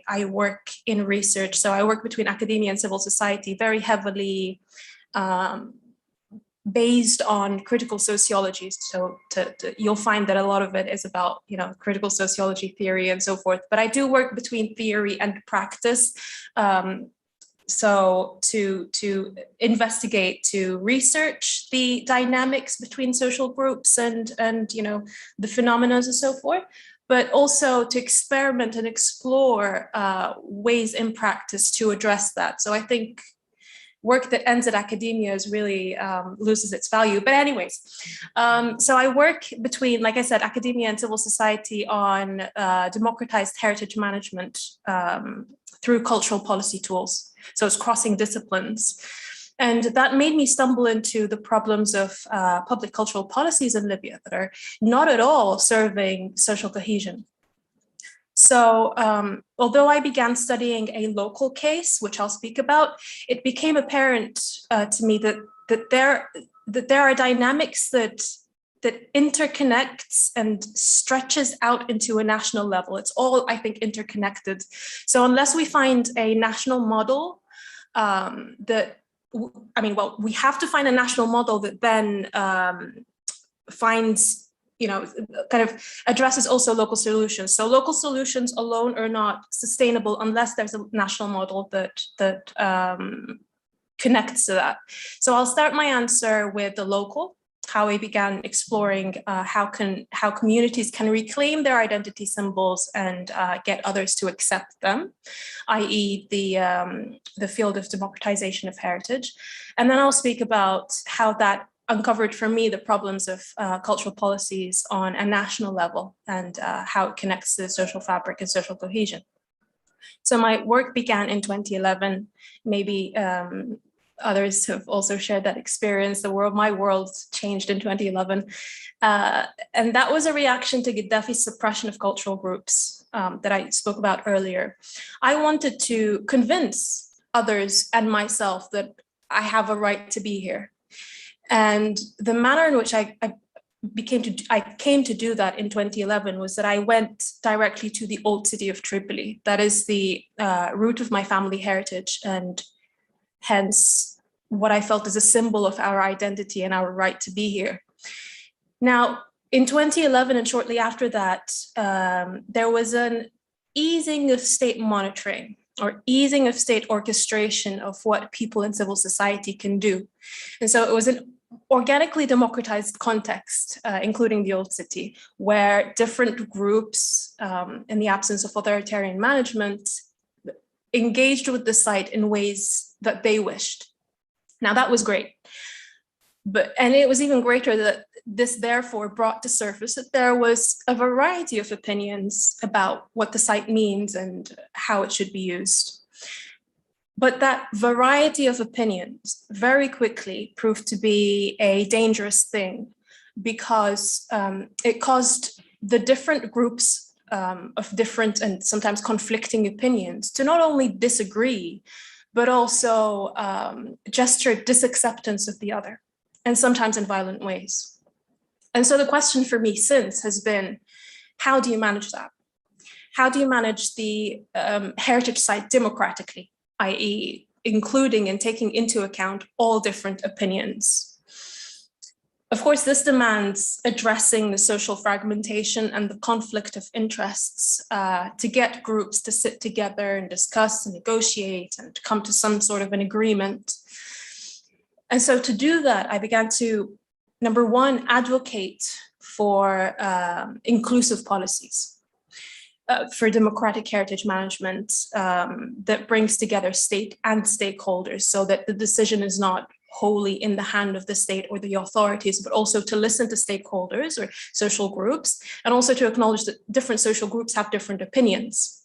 Speaker 3: I work in research. So I work between academia and civil society very heavily, based on critical sociology. So you'll find that a lot of it is about, critical sociology theory and so forth. But I do work between theory and practice. So to investigate, to research the dynamics between social groups and the phenomena and so forth, but also to experiment and explore ways in practice to address that. So I think work that ends at academia is really loses its value. But anyways, so I work between, like I said, academia and civil society on democratized heritage management through cultural policy tools. So it's crossing disciplines. And that made me stumble into the problems of public cultural policies in Libya that are not at all serving social cohesion. So although I began studying a local case, which I'll speak about, it became apparent to me that there are dynamics that interconnects and stretches out into a national level. It's all, I think, interconnected. So unless we find a national model we have to find a national model that then finds, kind of addresses also local solutions. So local solutions alone are not sustainable unless there's a national model that connects to that. So I'll start my answer with the local, how I began exploring how communities can reclaim their identity symbols and get others to accept them, i.e. the field of democratization of heritage. And then I'll speak about how that uncovered for me the problems of cultural policies on a national level and how it connects to the social fabric and social cohesion. So my work began in 2011. Maybe others have also shared that experience. My world changed in 2011. And that was a reaction to Gaddafi's suppression of cultural groups that I spoke about earlier. I wanted to convince others and myself that I have a right to be here. And the manner in which I came to do that in 2011 was that I went directly to the old city of Tripoli. That is the root of my family heritage, and hence what I felt is a symbol of our identity and our right to be here. Now, in 2011 and shortly after that, there was an easing of state monitoring or easing of state orchestration of what people in civil society can do. And so it was an organically democratized context, including the old city, where different groups, in the absence of authoritarian management, engaged with the site in ways that they wished. Now that was great, and it was even greater that this therefore brought to surface that there was a variety of opinions about what the site means and how it should be used. But that variety of opinions very quickly proved to be a dangerous thing because it caused the different groups of different and sometimes conflicting opinions to not only disagree, but also gesture disacceptance of the other, and sometimes in violent ways. And so the question for me since has been, how do you manage that? How do you manage the heritage site democratically, i.e. including and taking into account all different opinions? Of course, this demands addressing the social fragmentation and the conflict of interests to get groups to sit together and discuss and negotiate and come to some sort of an agreement. And so to do that, I began to, number one, advocate for inclusive policies, for democratic heritage management that brings together state and stakeholders so that the decision is not wholly in the hand of the state or the authorities, but also to listen to stakeholders or social groups, and also to acknowledge that different social groups have different opinions.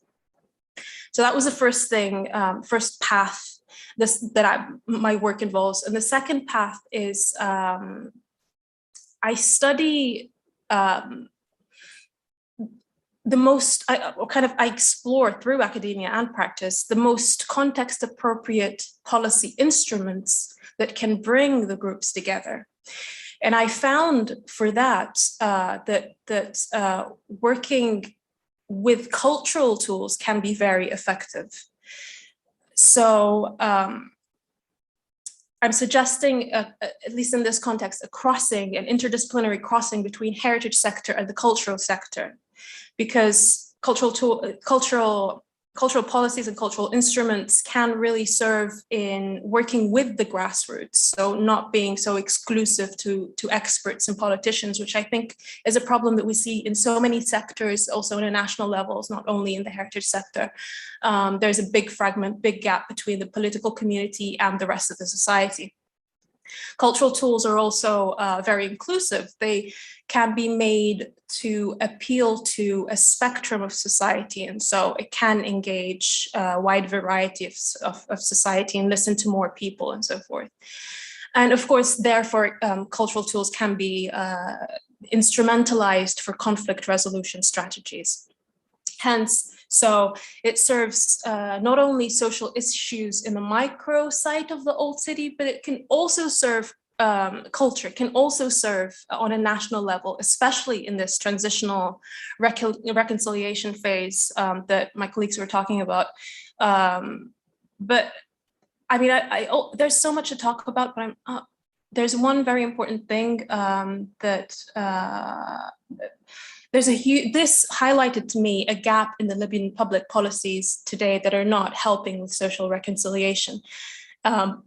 Speaker 3: So that was the first thing, first path my work involves. And the second path is I study I explore through academia and practice the most context appropriate policy instruments that can bring the groups together. And I found for that, that working with cultural tools can be very effective. So I'm suggesting, at least in this context, a crossing, an interdisciplinary crossing between heritage sector and the cultural sector, because cultural policies and cultural instruments can really serve in working with the grassroots, so not being so exclusive to experts and politicians, which I think is a problem that we see in so many sectors, also in a national levels, not only in the heritage sector. There's a big gap between the political community and the rest of the society. Cultural tools are also very inclusive. They can be made to appeal to a spectrum of society. And so it can engage a wide variety of society and listen to more people and so forth. And of course, therefore, cultural tools can be instrumentalized for conflict resolution strategies. Hence, so it serves not only social issues in the micro site of the old city, but it can also serve culture, can also serve on a national level, especially in this transitional reconciliation phase that my colleagues were talking about. But I mean, there's so much to talk about, but there's one very important thing that this highlighted to me a gap in the Libyan public policies today that are not helping with social reconciliation,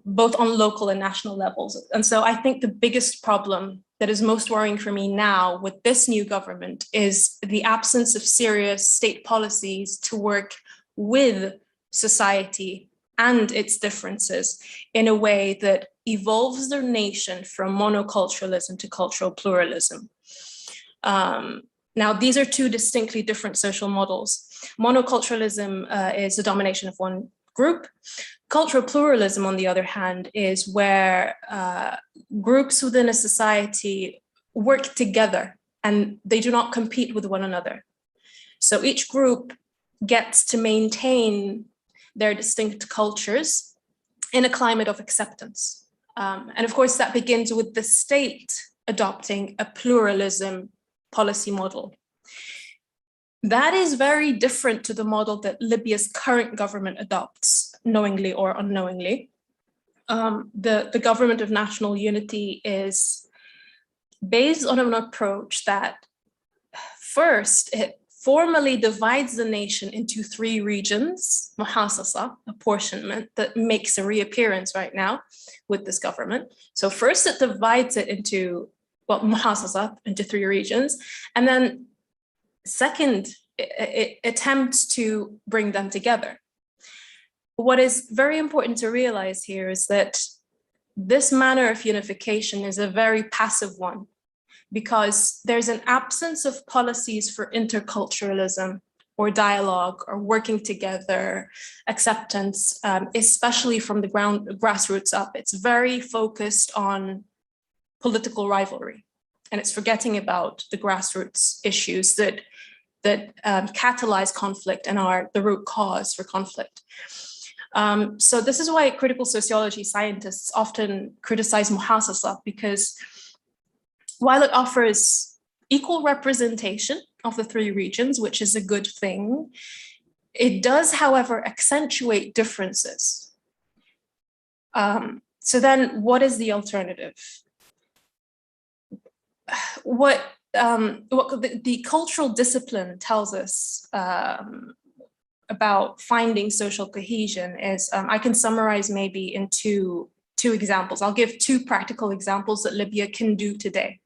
Speaker 3: both on local and national levels. And so I think the biggest problem that is most worrying for me now with this new government is the absence of serious state policies to work with society and its differences in a way that evolves their nation from monoculturalism to cultural pluralism. Now, these are two distinctly different social models. Monoculturalism is the domination of one group. Cultural pluralism, on the other hand, is where groups within a society work together and they do not compete with one another. So each group gets to maintain their distinct cultures in a climate of acceptance. And of course, that begins with the state adopting a pluralism policy model. That is very different to the model that Libya's current government adopts, knowingly or unknowingly. The government of national unity is based on an approach that first, it formally divides the nation into 3 regions, muhasasa, apportionment, that makes a reappearance right now with this government. So first it divides it into muhasasa, into 3 regions. And then second, it attempts to bring them together. What is very important to realize here is that this manner of unification is a very passive one, because there's an absence of policies for interculturalism or dialogue or working together, acceptance, especially from the grassroots up. It's very focused on political rivalry, and it's forgetting about the grassroots issues that catalyze conflict and are the root cause for conflict. So this is why critical sociology scientists often criticize muhasasa, because while it offers equal representation of the 3 regions, which is a good thing, it does, however, accentuate differences. So then what is the alternative? What the cultural discipline tells us about finding social cohesion is, I can summarize maybe in two examples. I'll give 2 practical examples that Libya can do today.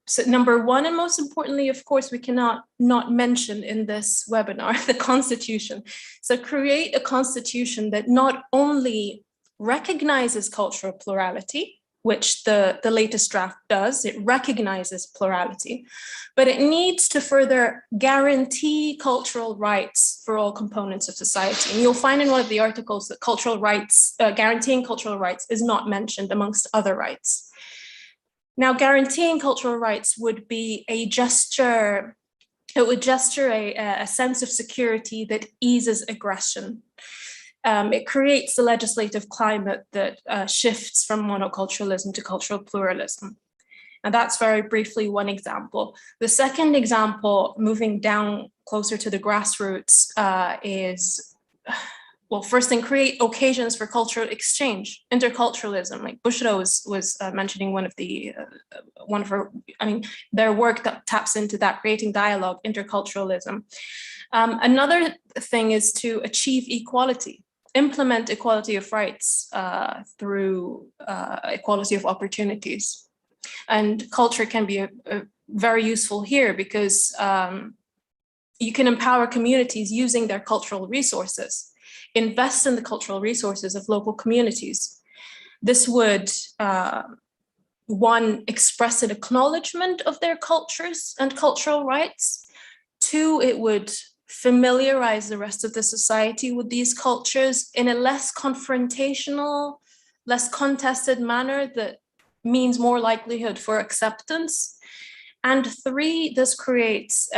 Speaker 3: So number 1, and most importantly, of course, we cannot not mention in this webinar, the constitution. So create a constitution that not only recognizes cultural plurality, which the latest draft does, it recognizes plurality, but it needs to further guarantee cultural rights for all components of society. And you'll find in one of the articles that cultural rights, guaranteeing cultural rights is not mentioned amongst other rights. Now, guaranteeing cultural rights would be a gesture, it would gesture a sense of security that eases aggression. It creates the legislative climate that shifts from monoculturalism to cultural pluralism. And that's very briefly one example. The second example, moving down closer to the grassroots, is well, first thing, create occasions for cultural exchange, interculturalism. Like Bushra was mentioning one of her, I mean, their work that taps into that, creating dialogue, interculturalism. Another thing is to achieve equality, implement equality of rights through equality of opportunities. And culture can be very useful here because you can empower communities using their cultural resources, invest in the cultural resources of local communities. This would, one, express an acknowledgement of their cultures and cultural rights. Two, it would familiarize the rest of the society with these cultures in a less confrontational, less contested manner that means more likelihood for acceptance. And three, this creates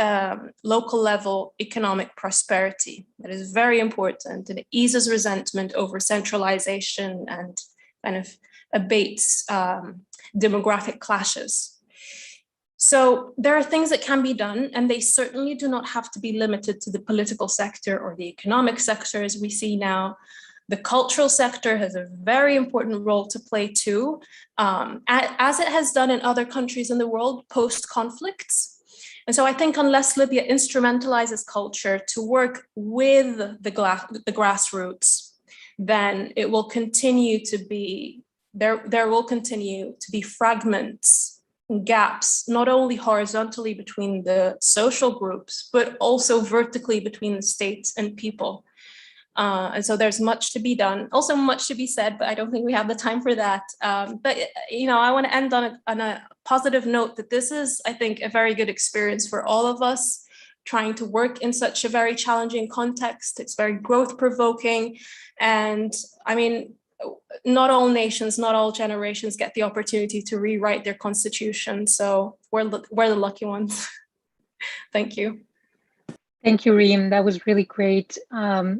Speaker 3: local level economic prosperity. That is very important, and it eases resentment over centralization and kind of abates demographic clashes. So there are things that can be done, and they certainly do not have to be limited to the political sector or the economic sector as we see now. The cultural sector has a very important role to play too, as it has done in other countries in the world post-conflicts. And so I think unless Libya instrumentalizes culture to work with the grassroots, then it will continue to be, there will continue to be fragments, gaps, not only horizontally between the social groups, but also vertically between the states and people. And so there's much to be done, also much to be said, but I don't think we have the time for that. But I want to end on a positive note that this is, I think, a very good experience for all of us trying to work in such a very challenging context. It's very growth provoking. And I mean, not all nations, not all generations get the opportunity to rewrite their constitution. So we're the lucky ones. Thank you.
Speaker 1: Thank you, Reem. That was really great.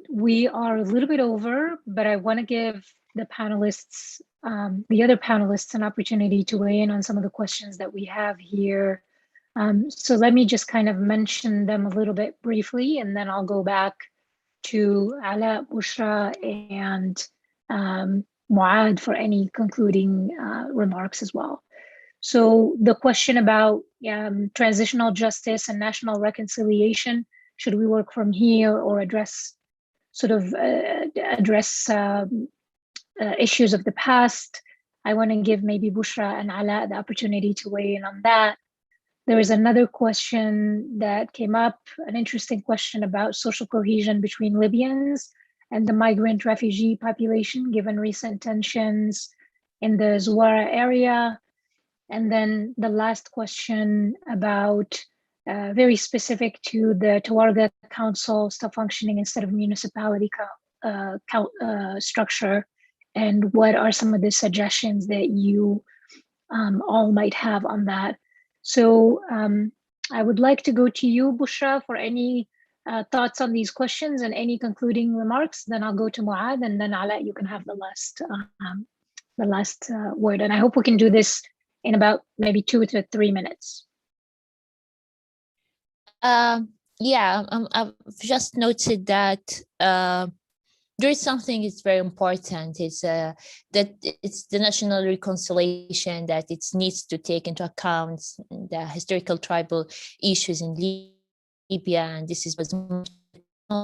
Speaker 1: We are a little bit over, but I want to give the panelists, the other panelists, an opportunity to weigh in on some of the questions that we have here. So let me just kind of mention them a little bit briefly, and then I'll go back to Ala, Bushra, and Muad for any concluding remarks as well. So the question about transitional justice and national reconciliation, should we work from here or address issues of the past? I want to give maybe Bushra and Ala the opportunity to weigh in on that. There is another question that came up, an interesting question about social cohesion between Libyans and the migrant refugee population, given recent tensions in the Zuwara area. And then the last question about very specific to the Tawarga Council still functioning instead of municipality structure, and what are some of the suggestions that you all might have on that. So I would like to go to you, Bushra, for any thoughts on these questions and any concluding remarks. Then I'll go to Muad, and then Ala, you can have the last word. And I hope we can do this in about maybe 2 to 3 minutes.
Speaker 4: I've just noted that there is something that's very important. It's that it's the national reconciliation, that it needs to take into account the historical tribal issues in Libya, and this is what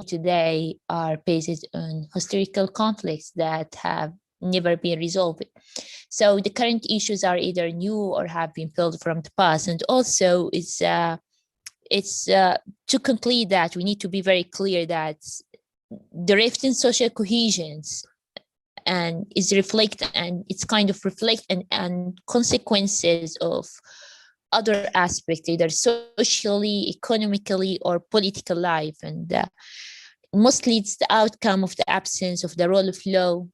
Speaker 4: today are based on historical conflicts that have never been resolved. So the current issues are either new or have been built from the past, and also it's to conclude that we need to be very clear that the rift in social cohesions and is reflect, and it's kind of reflect and consequences of other aspects, either socially, economically, or political life, and mostly it's the outcome of the absence of the rule of law,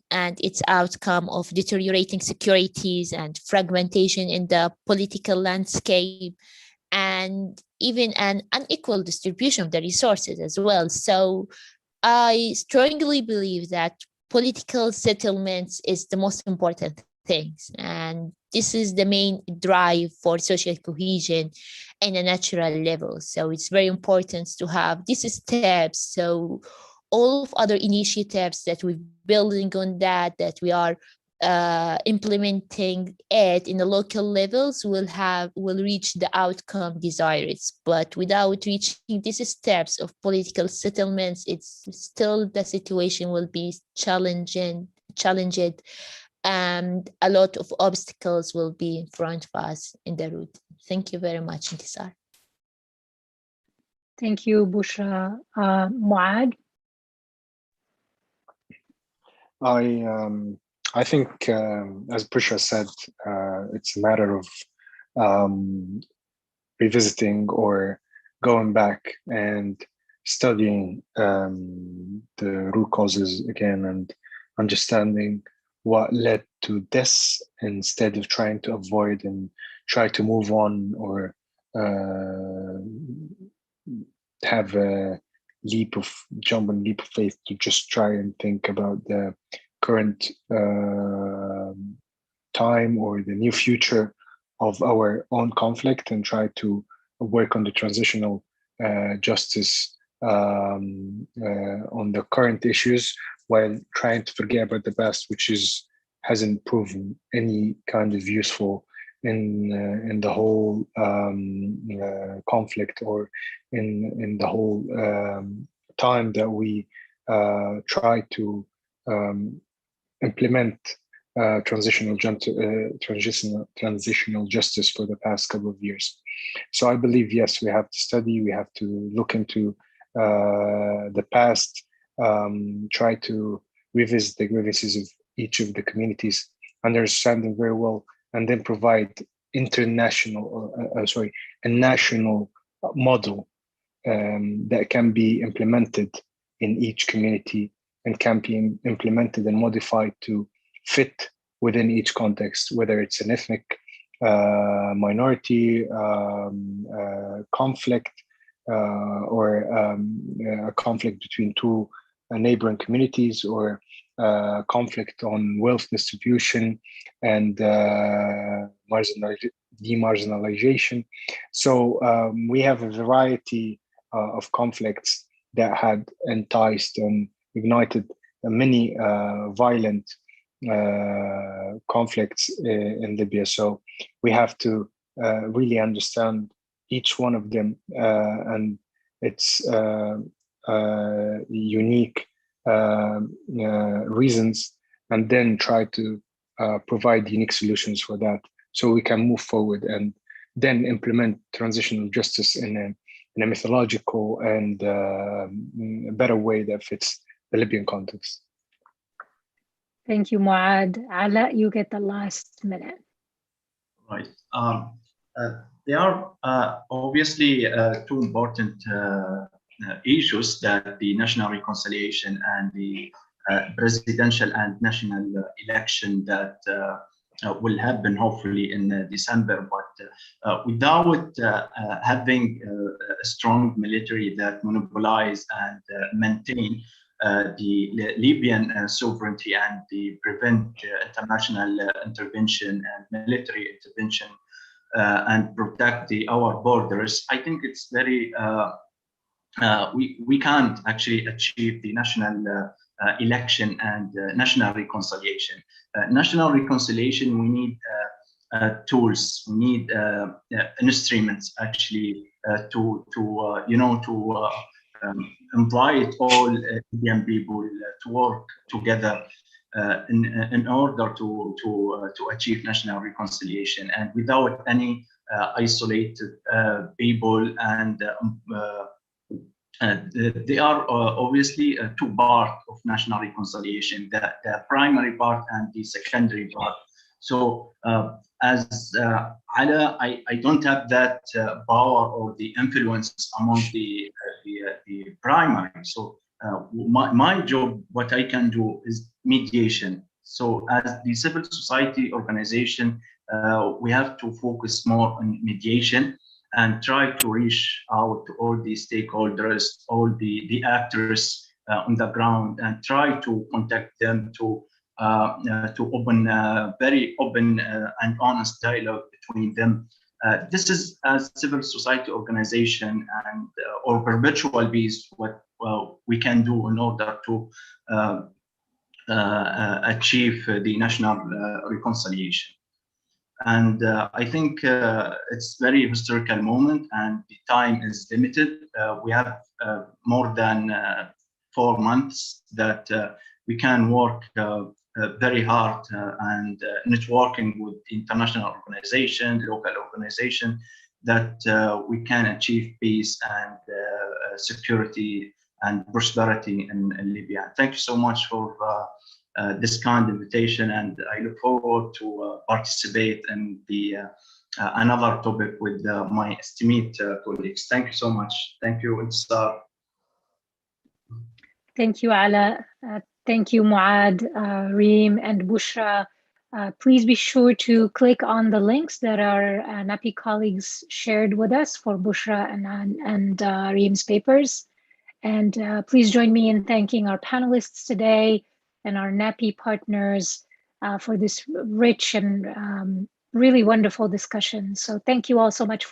Speaker 4: and its outcome of deteriorating securities and fragmentation in the political landscape, and even an unequal distribution of the resources as well. So I strongly believe that political settlements is the most important things, and this is the main drive for social cohesion in a natural level. So it's very important to have these steps, so all of other initiatives that we're building on that we are implementing it in the local levels will reach the outcome desired. But without reaching these steps of political settlements, it's still the situation will be challenged, and a lot of obstacles will be in front of us in the route. Thank you very much, Intisar.
Speaker 1: Thank you, Bushra. Muad?
Speaker 6: I think, as Bushra said, it's a matter of revisiting or going back and studying the root causes again and understanding what led to this instead of trying to avoid and try to move on or have a jump and leap of faith to just try and think about the current time or the near future of our own conflict and try to work on the transitional justice on the current issues while trying to forget about the past, which hasn't proven any kind of useful in the whole conflict or in the whole time that we try to implement transitional justice for the past couple of years. So I believe, yes, we have to study, we have to look into the past, try to revisit the grievances of each of the communities, understand them very well, and then provide a national model that can be implemented in each community and can be implemented and modified to fit within each context, whether it's an ethnic minority conflict or a conflict between two neighboring communities, or conflict on wealth distribution and demarginalization. So we have a variety of conflicts that had enticed and ignited many violent conflicts in Libya. So we have to really understand each one of them and its unique reasons, and then try to provide unique solutions for that, so we can move forward and then implement transitional justice in a methodological and better way that fits the Libyan context.
Speaker 1: Thank you, Muad. Ala, you get the last minute.
Speaker 5: Right. There are obviously two important issues, that the national reconciliation and the presidential and national election that will happen hopefully in December, but without having a strong military that monopolize and maintain the Libyan sovereignty and prevent international intervention and military intervention and protect our borders, I think it's very we can't actually achieve the national election and national reconciliation. National reconciliation, we need tools, we need instruments actually to invite all Libyan people to work together in order to achieve national reconciliation, and without any isolated people. And they are obviously two parts of national reconciliation, the primary part and the secondary part. So as Ala, I don't have that power or the influence among the primary. So my job, what I can do is mediation. So as the civil society organization, we have to focus more on mediation and try to reach out to all the stakeholders, all the actors on the ground, and try to contact them to open very open and honest dialogue between them. This is as civil society organization and or perpetual peace, what we can do in order to achieve the national reconciliation. And I think it's very historical moment, and the time is limited. We have more than 4 months that we can work very hard and networking with international organization, local organization, that we can achieve peace and security and prosperity in Libya. Thank you so much for this kind of invitation, and I look forward to participate in the another topic with my esteemed colleagues. Thank you so much. Thank you, Intisar.
Speaker 1: Thank you, Ala. Thank you, Muad, Reem, and Bushra. Please be sure to click on the links that our NAPI colleagues shared with us for Bushra and Reem's papers. And please join me in thanking our panelists today and our NAPI partners for this rich and really wonderful discussion. So thank you all so much for